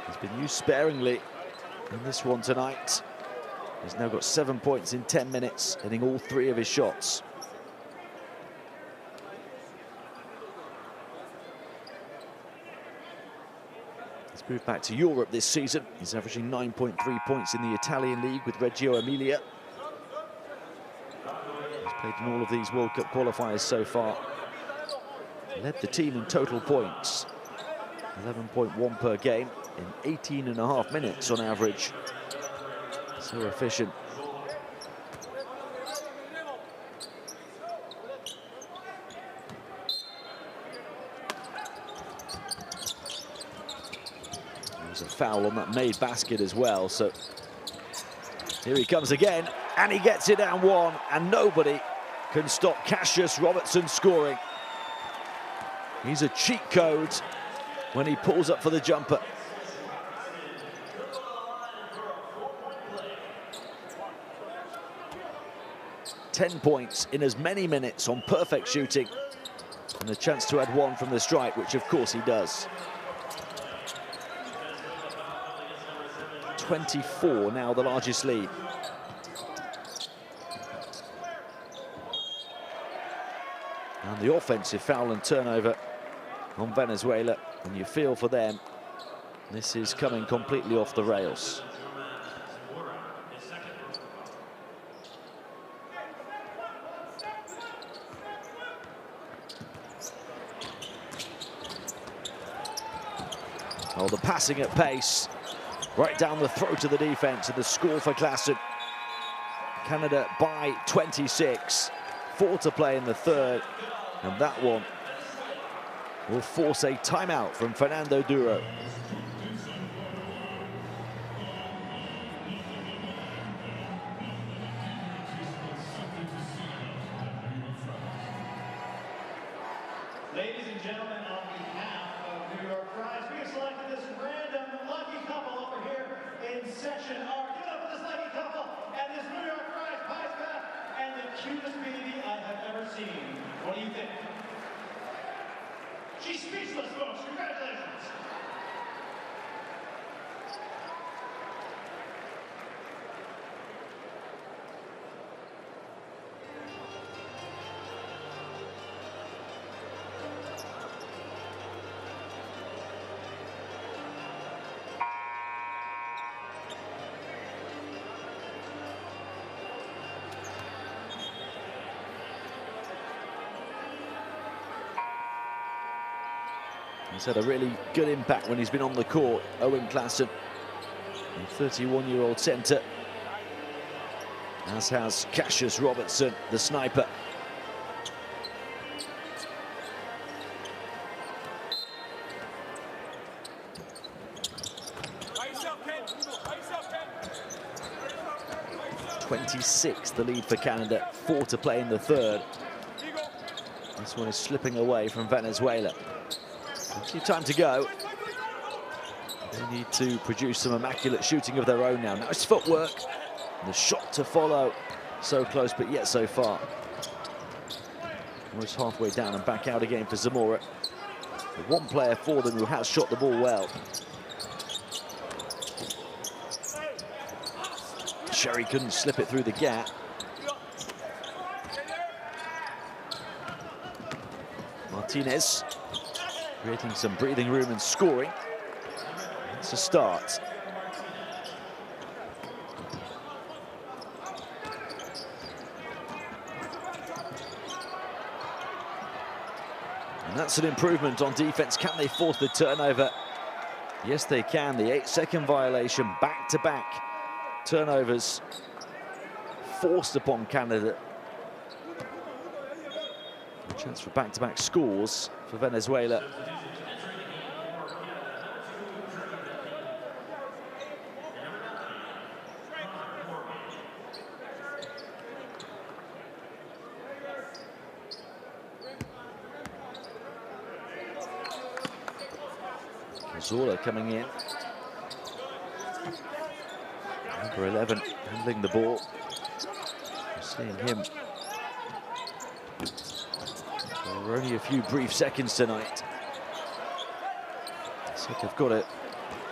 [SPEAKER 1] He's been used sparingly in this one tonight. He's now got 7 points in 10 minutes, hitting all 3 of his shots. He's moved back to Europe this season. He's averaging 9.3 points in the Italian League with Reggio Emilia. He's played in all of these World Cup qualifiers so far. Led the team in total points, 11.1 per game in 18.5 minutes on average. So efficient. There's a foul on that made basket as well, so here he comes again, and he gets it down 1, and nobody can stop Cassius Robertson scoring. He's a cheat code when he pulls up for the jumper. Ten points in as many minutes on perfect shooting, and a chance to add 1 from the strike, which of course he does. 24 now, the largest lead. And the offensive foul and turnover on Venezuela, and you feel for them, this is coming completely off the rails. Oh, the passing at pace, right down the throat of the defense, and the score for Klassen. Canada by 26, 4 to play in the third, and that one will force a timeout from Fernando Duro.
[SPEAKER 2] Ladies and gentlemen, on behalf of New York Prize, we have selected this random lucky couple over here in Section R. Give it up for this lucky couple and this New York Prize prize pack and the cutest baby I have ever seen. What do you think? She's speechless, folks. Congratulations.
[SPEAKER 1] He's had a really good impact when he's been on the court, Owen Klassen, the 31-year-old centre, as has Cassius Robertson, the sniper. .26 the lead for Canada, 4 to play in the third. This one is slipping away from Venezuela. Plenty of time to go. They need to produce some immaculate shooting of their own now. Nice footwork, and the shot to follow. So close, but yet so far. Almost halfway down and back out again for Zamora. The one player for them who has shot the ball well. Sherry couldn't slip it through the gap. Martinez creating some breathing room and scoring. It's a start. And that's an improvement on defense. Can they force the turnover? Yes, they can. The 8-second violation, back-to-back turnovers forced upon Canada. A chance for back-to-back scores for Venezuela. Zola coming in. Number 11 handling the ball. We're seeing him. For only a few brief seconds tonight. So they've got to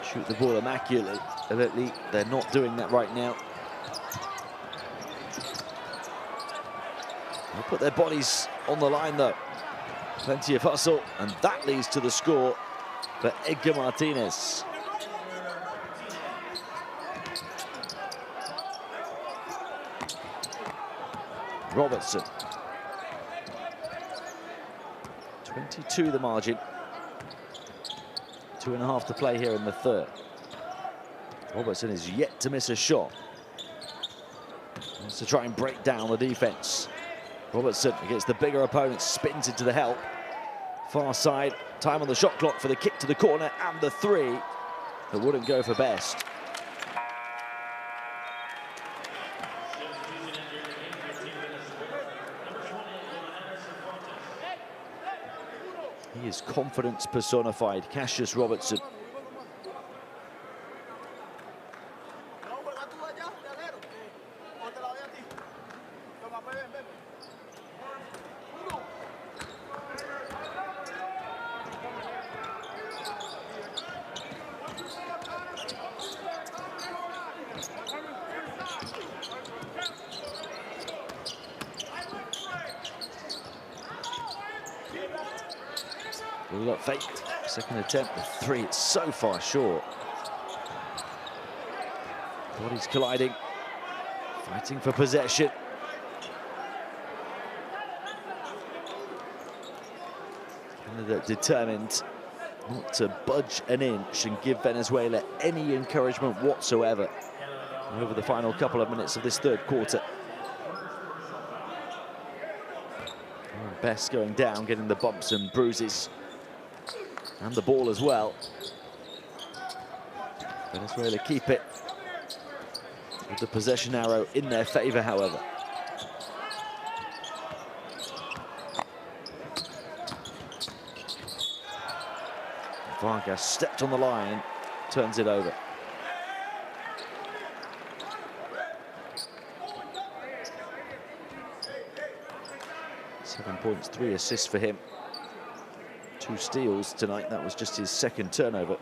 [SPEAKER 1] shoot the ball immaculately. They're not doing that right now. They'll put their bodies on the line though. Plenty of hustle, and that leads to the score for Edgar Martinez. Robertson. 22 the margin. 2.5 to play here in the third. Robertson is yet to miss a shot. Wants to try and break down the defense. Robertson against the bigger opponent, spins into the help. Far side, time on the shot clock for the kick to the corner and the three that wouldn't go for best. He is confidence personified, Cassius Robertson. Look, faked. Second attempt, the three, it's so far short. Bodies colliding, fighting for possession. Canada determined not to budge an inch and give Venezuela any encouragement whatsoever over the final couple of minutes of this third quarter. Best going down, getting the bumps and bruises. And the ball as well. Venezuela keep it with the possession arrow in their favor, however. Vargas stepped on the line, turns it over. Seven points, 3 assists for him. 2 steals tonight. That was just his second turnover.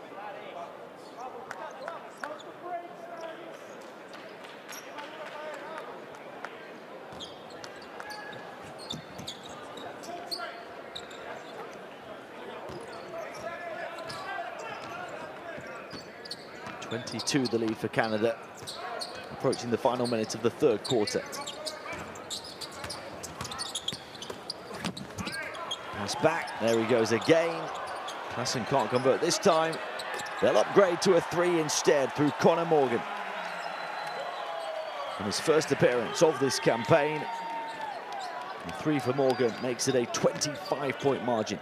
[SPEAKER 1] (22) the lead for Canada, approaching the final minute of the third quarter. Pass back, there he goes again. Klassen can't convert this time. They'll upgrade to a 3 instead through Connor Morgan. On his first appearance of this campaign, the 3 for Morgan makes it a 25-point margin.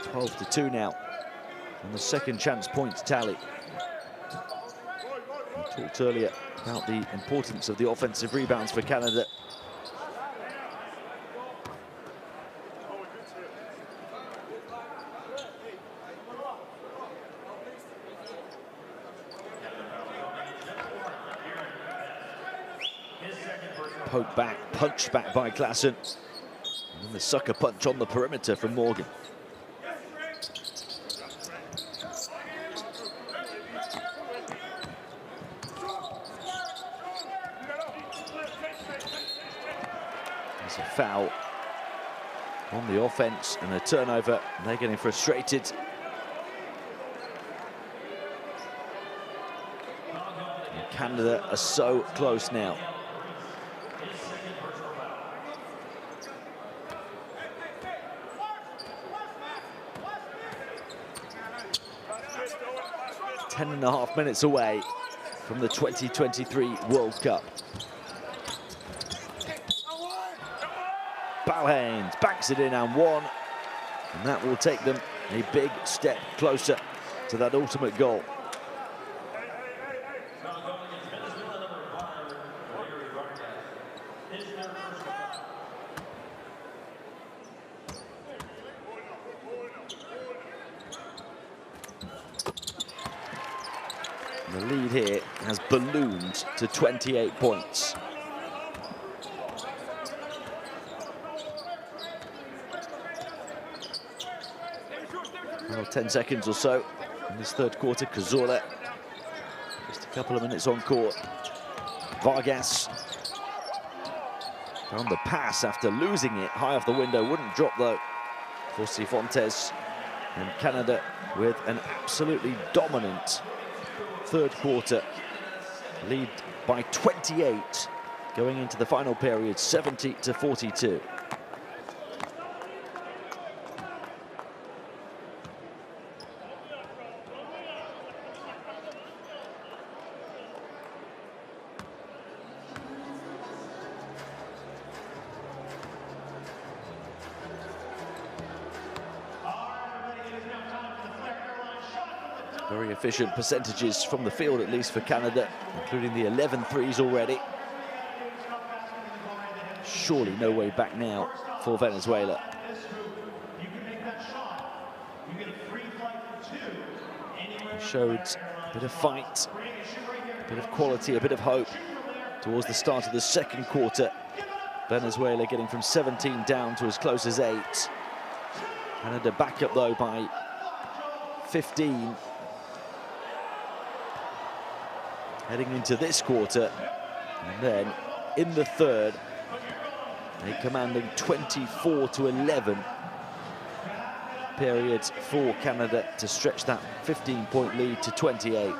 [SPEAKER 1] 12-2 now on the second chance points tally. We talked earlier about the importance of the offensive rebounds for Canada. Poked back, punched back by Klassen. And then the sucker punch on the perimeter from Morgan. There's a foul on the offense and a turnover. And they're getting frustrated. And Canada are so close now. 10.5 minutes away from the 2023 World Cup. Balhains banks it in and one, and that will take them a big step closer to that ultimate goal. The lead here has ballooned to 28 points. Well, 10 seconds or so in this third quarter. Cazorla just a couple of minutes on court. Vargas found the pass after losing it high off the window, wouldn't drop though for Cifuentes. And Canada with an absolutely dominant third quarter, lead by 28 going into the final period, 70-42. Very efficient percentages from the field, at least for Canada, including the 11 threes already. Surely no way back now for Venezuela. Showed a bit of fight, a bit of quality, a bit of hope towards the start of the second quarter. Venezuela getting from 17 down to as close as 8. Canada back up though by 15. Heading into this quarter, and then in the third, a commanding 24-11 period for Canada to stretch that 15-point lead to 28.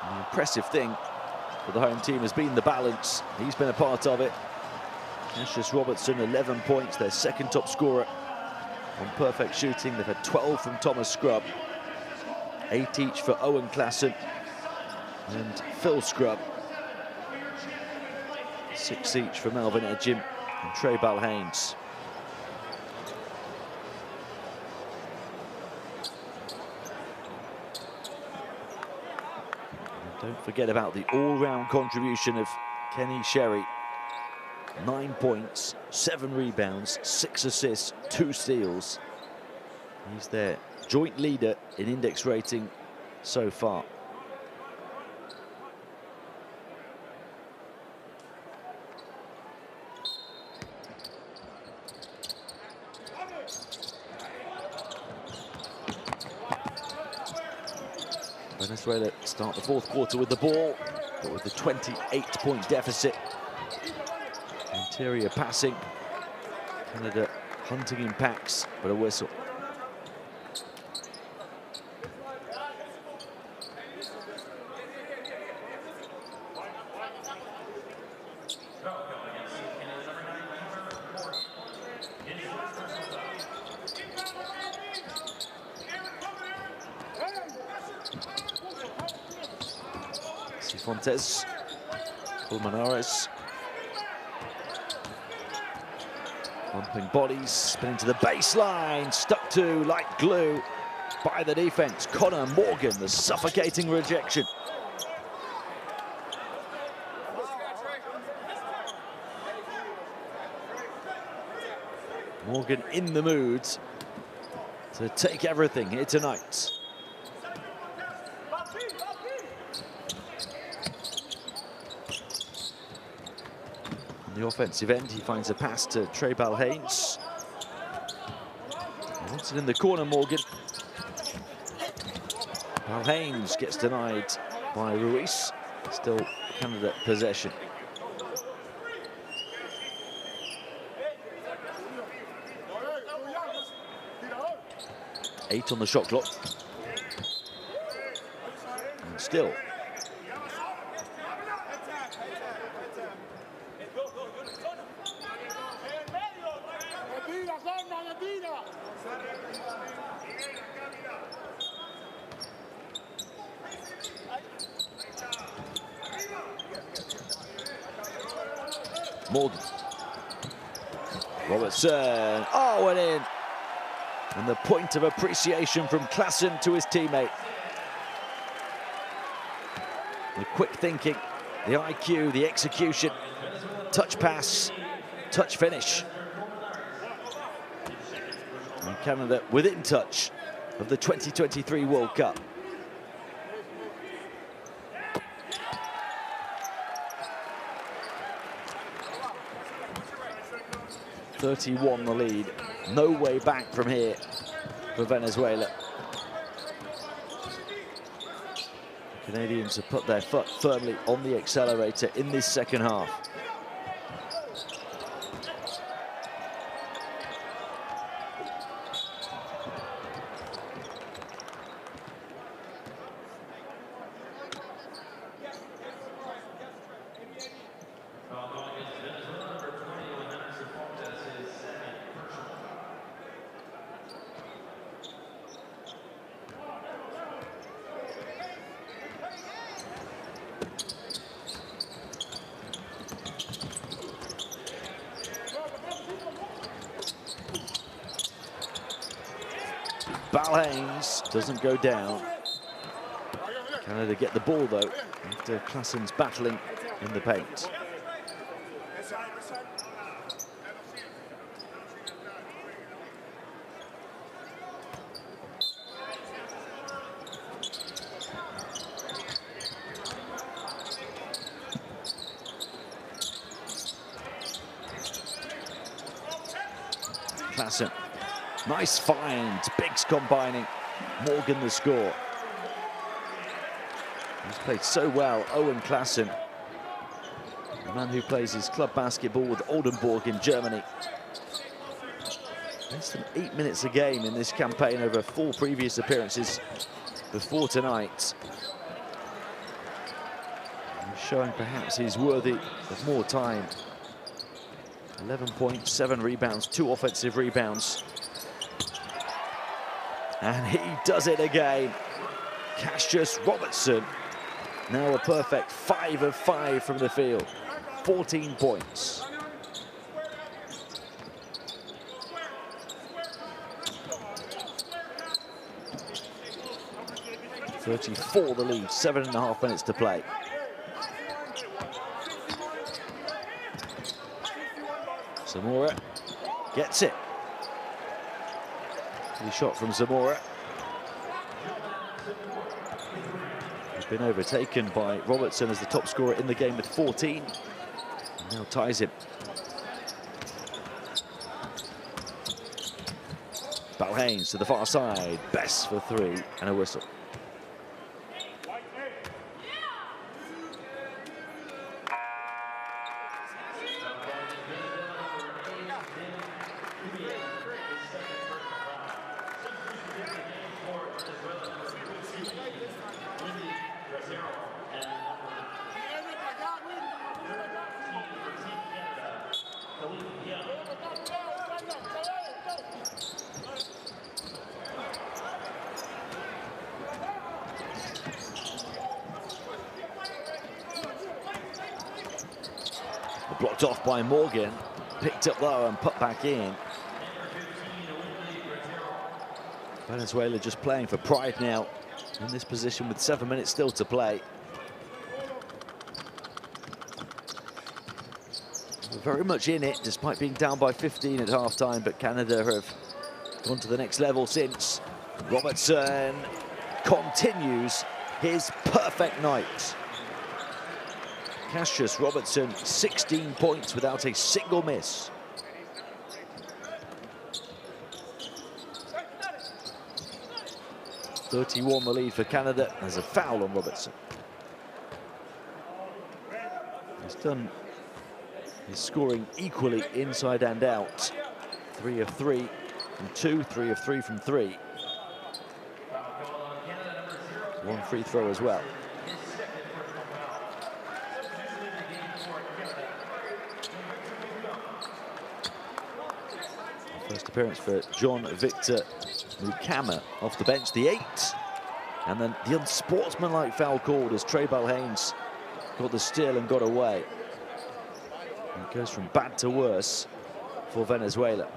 [SPEAKER 1] The impressive thing for the home team has been the balance. He's been a part of it. Cassius Robertson, 11 points, their second top scorer on perfect shooting. They've had 12 from Thomas Scrubb, 8 each for Owen Klassen and Phil Scrubb, 6 each for Melvin Ejim and Trey Balhains. Don't forget about the all-round contribution of Kenny Sherry. 9 points, 7 rebounds, 6 assists, 2 steals. He's their joint leader in index rating so far. Venezuela start the fourth quarter with the ball, but with a 28-point deficit. Interior passing. Canada hunting in packs, but a whistle. Cifuentes, Pulmonares, bumping bodies, spinning to the baseline, stuck to like glue by the defense. Connor Morgan, the suffocating rejection. Morgan in the mood to take everything here tonight. On the offensive end, he finds a pass to Trey Balhains. He wants it in the corner, Morgan. Balhains gets denied by Ruiz. Still Canada possession. Eight on the shot clock. And still Morgan. Robertson. Oh, and in. And the point of appreciation from Klaassen to his teammate. The quick thinking, the IQ, the execution, touch pass, touch finish. And Canada within touch of the 2023 World Cup. .31 the lead. No way back from here for Venezuela. The Canadians have put their foot firmly on the accelerator in this second half. Balhains doesn't go down. Canada get the ball though after Klaassen's battling in the paint. Klaassen. Nice find, Biggs combining, Morgan the score. He's played so well, Owen Klaassen, the man who plays his club basketball with Oldenburg in Germany. Less than 8 minutes a game in this campaign over 4 previous appearances before tonight. And showing perhaps he's worthy of more time. 11 points, 7 rebounds, 2 offensive rebounds. And he does it again. Cassius Robertson, now a perfect 5 of 5 from the field. 14 points. .34 the lead, 7.5 minutes to play. Zamora gets it. The shot from Zamora. He's been overtaken by Robertson as the top scorer in the game with 14. And now ties him. Balhains to the far side. Best for 3 and a whistle. Blocked off by Morgan, picked up low and put back in. Venezuela just playing for pride now in this position with 7 minutes still to play. We're very much in it despite being down by 15 at half-time, but Canada have gone to the next level since. Robertson continues his perfect night. Cassius Robertson, 16 points without a single miss. .31 the lead for Canada. There's a foul on Robertson. He's done his scoring equally inside and out. 3 of 3 from 2, 3 of 3 from 3. 1 free throw as well. First appearance for John Victor Mukama off the bench, the 8. And then the unsportsmanlike foul called as Trey Balhains got the steal and got away. It goes from bad to worse for Venezuela.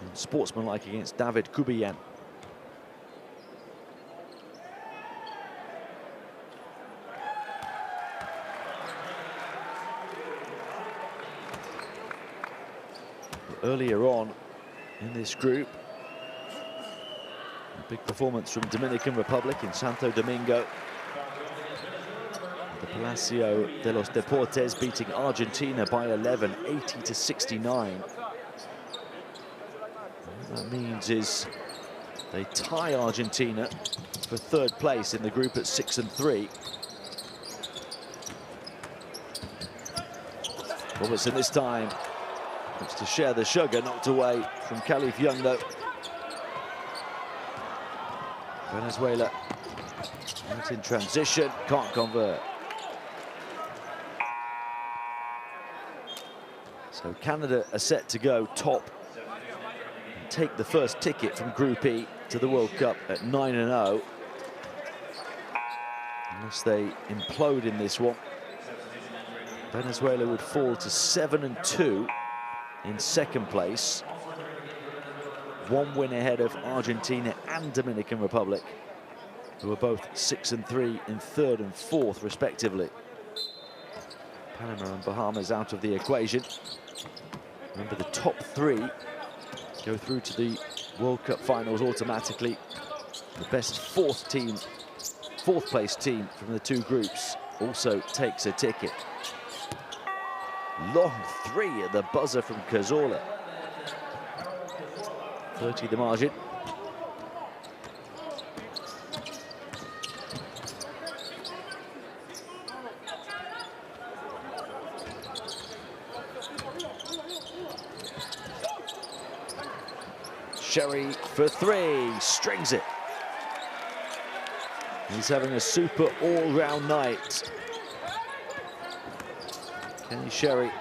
[SPEAKER 1] And sportsmanlike against David Kubiyan. Earlier on in this group, a big performance from Dominican Republic in Santo Domingo. The Palacio de los Deportes beating Argentina by 11, 80-69. What that means is they tie Argentina for third place in the group at 6-3. Robertson this time looks to share the sugar, knocked away from Khalif Young though. Venezuela out in transition, can't convert. So Canada are set to go top and take the first ticket from Group E to the World Cup at 9-0. Unless they implode in this one, Venezuela would fall to 7-2 in second place. One win ahead of Argentina and Dominican Republic, who are both 6-3 in third and fourth, respectively. Panama and Bahamas out of the equation. Remember, the top three go through to the World Cup finals automatically. The best fourth place team from the two groups also takes a ticket. Long three at the buzzer from Cazorla. 30 the margin. Sherry for three, strings it. He's having a super all-round night. Kenny Sherry.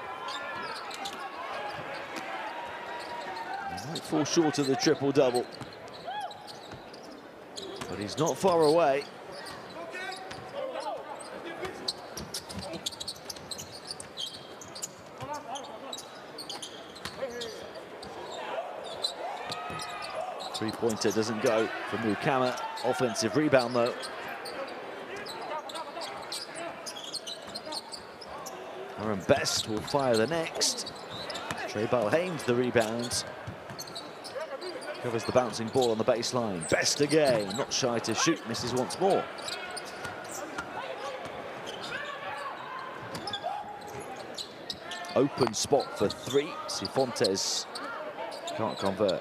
[SPEAKER 1] He might fall short of the triple-double, but he's not far away. Three-pointer doesn't go for Mukama. Offensive rebound, though. Aaron Best will fire the next. Trey Balhames the rebound. Covers the bouncing ball on the baseline. Best again, not shy to shoot, misses once more. Open spot for three. Cifuentes can't convert.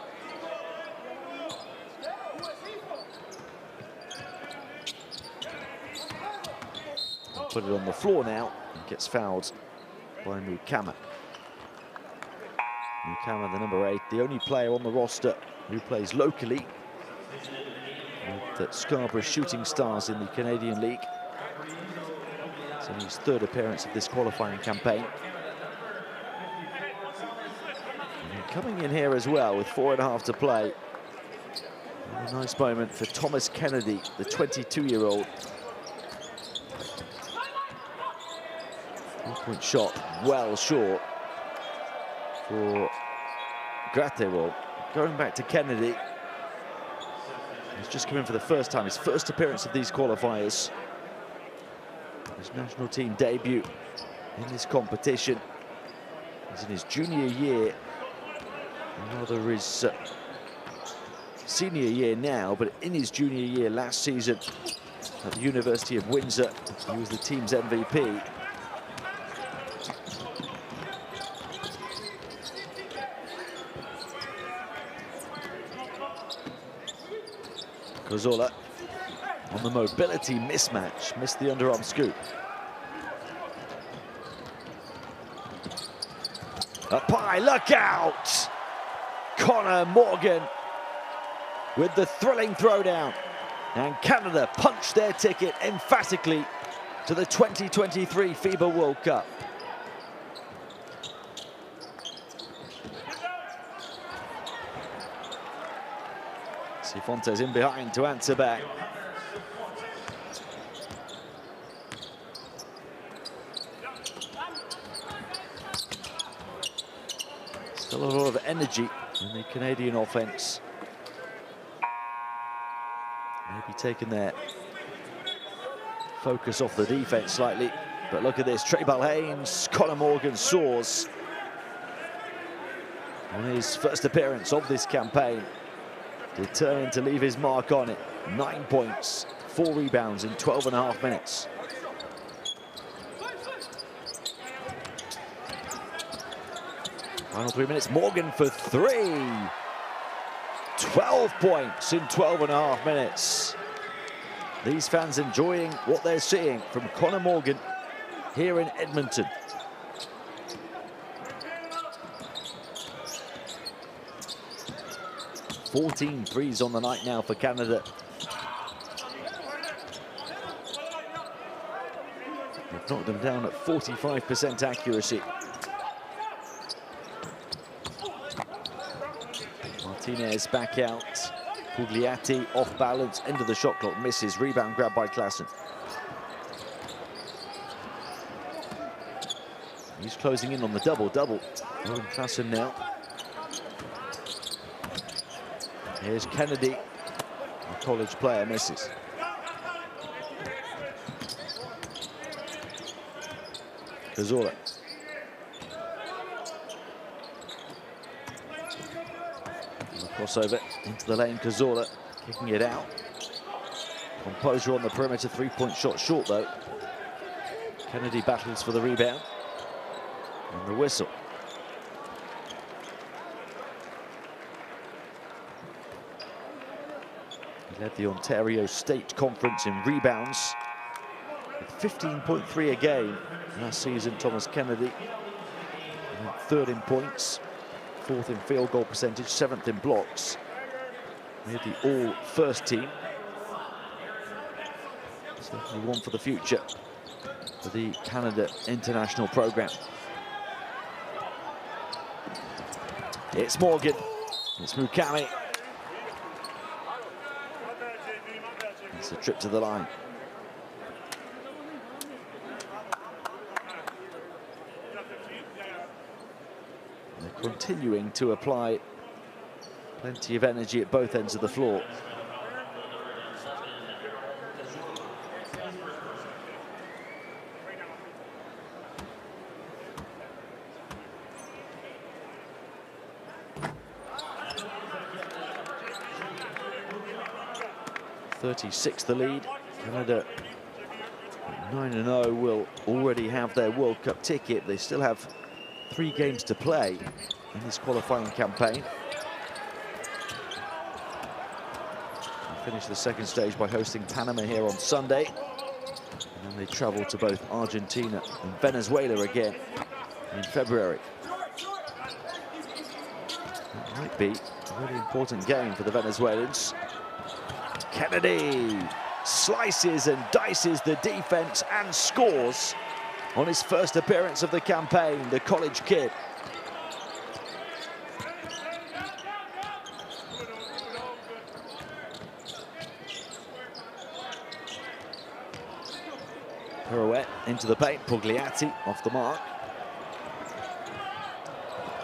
[SPEAKER 1] Put it on the floor now and gets fouled by Mukama. Mukama, the number 8, the only player on the roster who plays locally with the Scarborough Shooting Stars in the Canadian League. It's only his third appearance of this qualifying campaign. And coming in here as well with 4.5 to play. A nice moment for Thomas Kennedy, the 22-year-old. Three-point shot well short for Gratewell. Going back to Kennedy, he's just come in for the first time, his first appearance of these qualifiers. His national team debut in this competition. He's in his junior year, and rather his senior year now, but in his junior year last season at the University of Windsor, he was the team's MVP. Cazorla on the mobility mismatch, missed the underarm scoop. Up high, look out! Connor Morgan with the thrilling throwdown. And Canada punched their ticket emphatically to the 2023 FIBA World Cup. Cifuentes in behind to answer back. Still a lot of energy in the Canadian offense. Maybe taking their focus off the defense slightly. But look at this, Trey Balhames, Conor Morgan soars on his first appearance of this campaign. Determined to leave his mark on it. 9 points, 4 rebounds in 12.5 minutes. Final 3 minutes, Morgan for 3. 12 points in 12.5 minutes. These fans enjoying what they're seeing from Conor Morgan here in Edmonton. Fourteen threes on the night now for Canada. They've knocked them down at 45% accuracy. Martinez back out. Pugliatti off balance, end of the shot clock, misses. Rebound grab by Klassen. He's closing in on the double-double. Owen Klassen now. Here's Kennedy. A college player misses. Cazorla. Crossover into the lane, Cazorla kicking it out. Composure on the perimeter, three-point shot short though. Kennedy battles for the rebound. And the whistle. He led the Ontario State Conference in rebounds with 15.3 a game last season, Thomas Kennedy. Third in points, fourth in field goal percentage, seventh in blocks. Made the all-first team. Certainly one for the future for the Canada international program. It's Morgan, it's Mukami. It's a trip to the line. They're continuing to apply plenty of energy at both ends of the floor. .36 the lead. Canada 9-0 will already have their World Cup ticket. They still have 3 games to play in this qualifying campaign. They'll finish the second stage by hosting Panama here on Sunday. And then they travel to both Argentina and Venezuela again in February. That might be a really important game for the Venezuelans. Kennedy slices and dices the defense and scores on his first appearance of the campaign, the college kid. Pirouette into the paint, Pugliatti off the mark.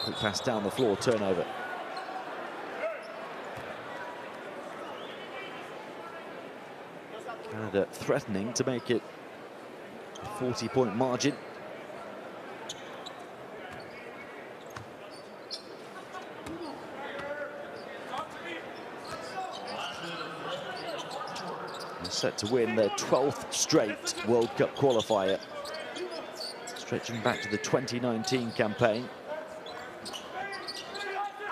[SPEAKER 1] Quick pass down the floor, turnover. Canada threatening to make it a 40-point margin. They're set to win their 12th straight World Cup qualifier, stretching back to the 2019 campaign.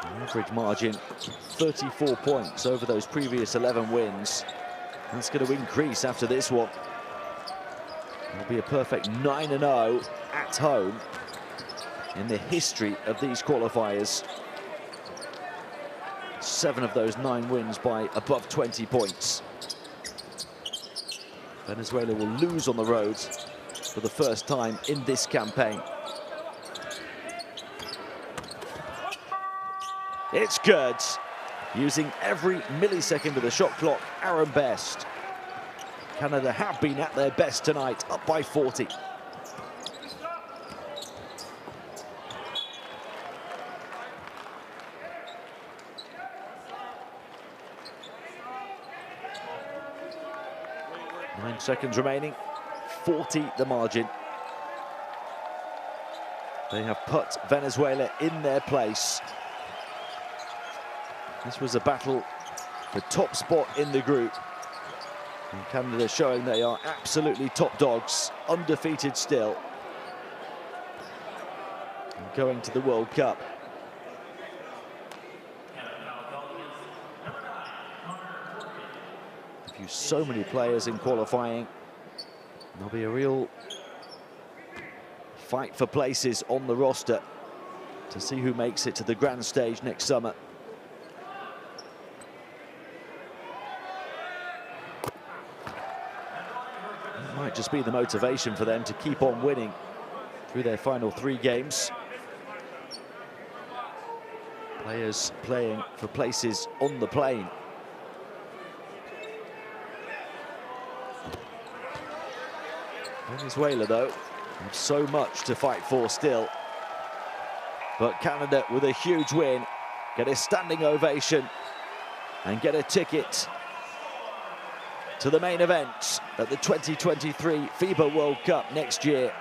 [SPEAKER 1] The average margin 34 points over those previous 11 wins. That's going to increase after this one. It'll be a perfect 9-0 at home in the history of these qualifiers. 7 of those 9 wins by above 20 points. Venezuela will lose on the road for the first time in this campaign. It's good. using every millisecond of the shot clock, Aaron Best. Canada have been at their best tonight, up by 40. Nine seconds remaining, 40 the margin. They have put Venezuela in their place. This was a battle for top spot in the group. And Canada showing they are absolutely top dogs, undefeated still. And going to the World Cup. If you so many players in qualifying, there'll be a real fight for places on the roster to see who makes it to the grand stage next summer. It might just be the motivation for them to keep on winning through their final 3 games. Players playing for places on the plane. Venezuela, though, have so much to fight for still. But Canada, with a huge win, get a standing ovation and get a ticket to the main event at the 2023 FIBA World Cup next year.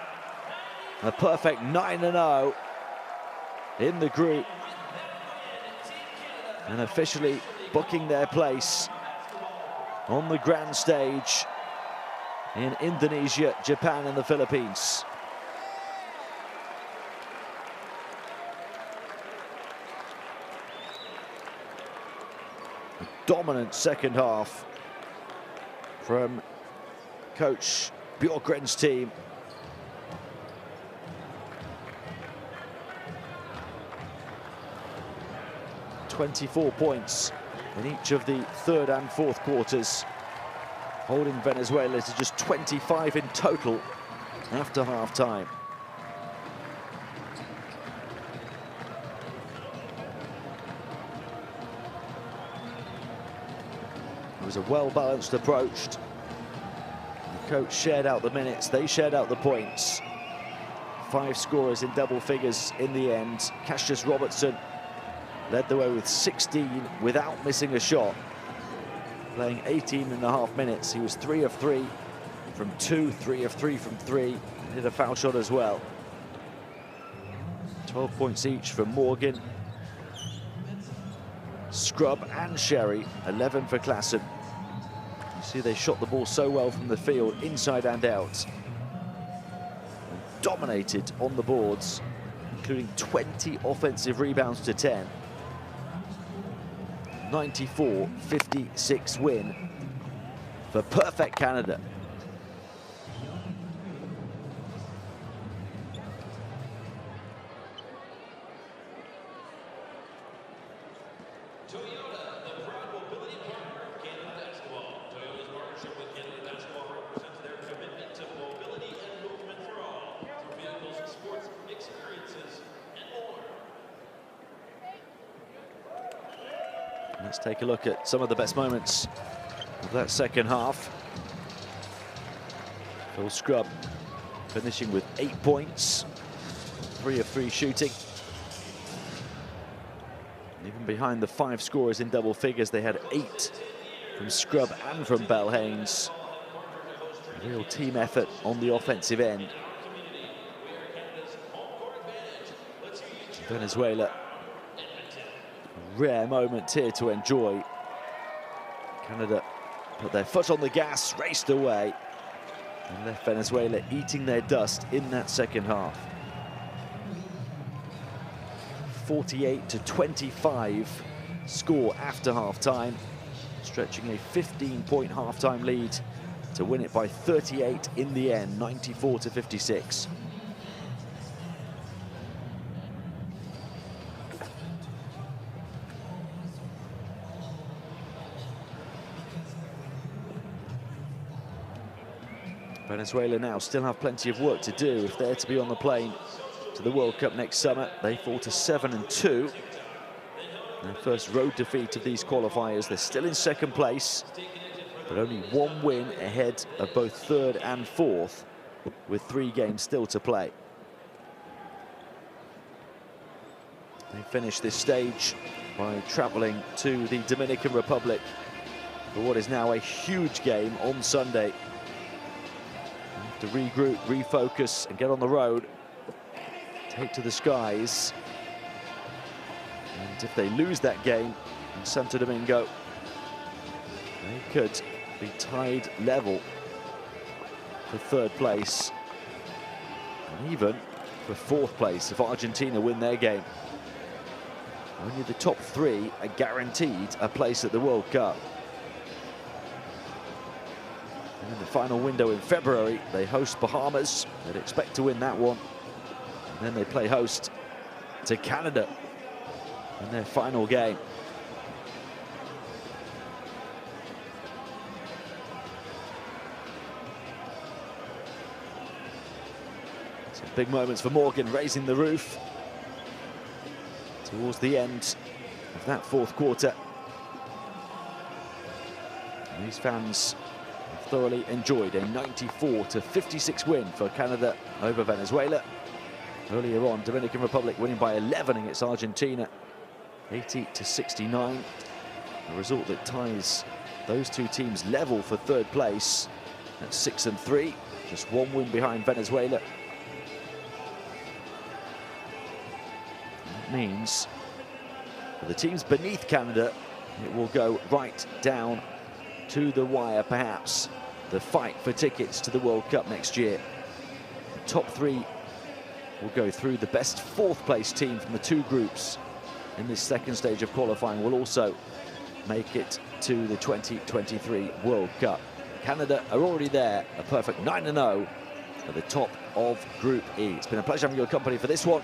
[SPEAKER 1] A perfect 9-0 in the group, and officially booking their place on the grand stage in Indonesia, Japan and the Philippines. A dominant second half from coach Bjorkgren's team. .24 points in each of the third and fourth quarters, holding Venezuela to just 25 in total after half-time. It was a well-balanced approach. The coach shared out the minutes, they shared out the points. 5 scorers in double figures in the end. Cassius Robertson led the way with 16 without missing a shot. Playing 18.5 minutes, he was 3 of 3 from 2, 3 of 3 from 3, hit a foul shot as well. 12 points each from Morgan, Scrub and Sherry, 11 for Klassen. You see they shot the ball so well from the field, inside and out. And dominated on the boards, including 20 offensive rebounds to 10. 94-56 win for perfect Canada. Let's take a look at some of the best moments of that second half. Phil Scrub finishing with 8 points, 3 of 3 shooting. Even behind the 5 scorers in double figures, they had 8 from Scrub and from Bell Haynes. A real team effort on the offensive end. Venezuela, rare moment here to enjoy. Canada put their foot on the gas, raced away, and left Venezuela eating their dust in that second half. 48-25 score after half-time, stretching a 15-point half-time lead to win it by 38 in the end, 94-56. Venezuela now still have plenty of work to do if they're to be on the plane to the World Cup next summer. They fall to 7-2. Their first road defeat of these qualifiers. They're still in second place, but only one win ahead of both third and fourth, with 3 games still to play. They finish this stage by travelling to the Dominican Republic for what is now a huge game on Sunday. They have to regroup, refocus, and get on the road. Take to the skies. And if they lose that game in Santo Domingo, they could be tied level for third place, and even for fourth place if Argentina win their game. Only the top 3 are guaranteed a place at the World Cup. And in the final window in February, they host Bahamas. They'd expect to win that one. And then they play host to Canada in their final game. Some big moments for Morgan, raising the roof towards the end of that fourth quarter. And these fans have thoroughly enjoyed a 94-56 win for Canada over Venezuela. Earlier on, Dominican Republic winning by 11 against Argentina, 80-69. A result that ties those 2 teams level for third place at 6-3, just 1 win behind Venezuela. That means for the teams beneath Canada, it will go right down to the wire, perhaps. The fight for tickets to the World Cup next year. The top 3 will go through. The best fourth place team from the 2 groups in this second stage of qualifying will also make it to the 2023 World Cup. Canada are already there, a perfect 9-0 at the top of Group E. It's been a pleasure having your company for this one.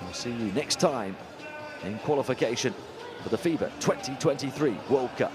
[SPEAKER 1] We'll see you next time in qualification for the FIBA 2023 World Cup.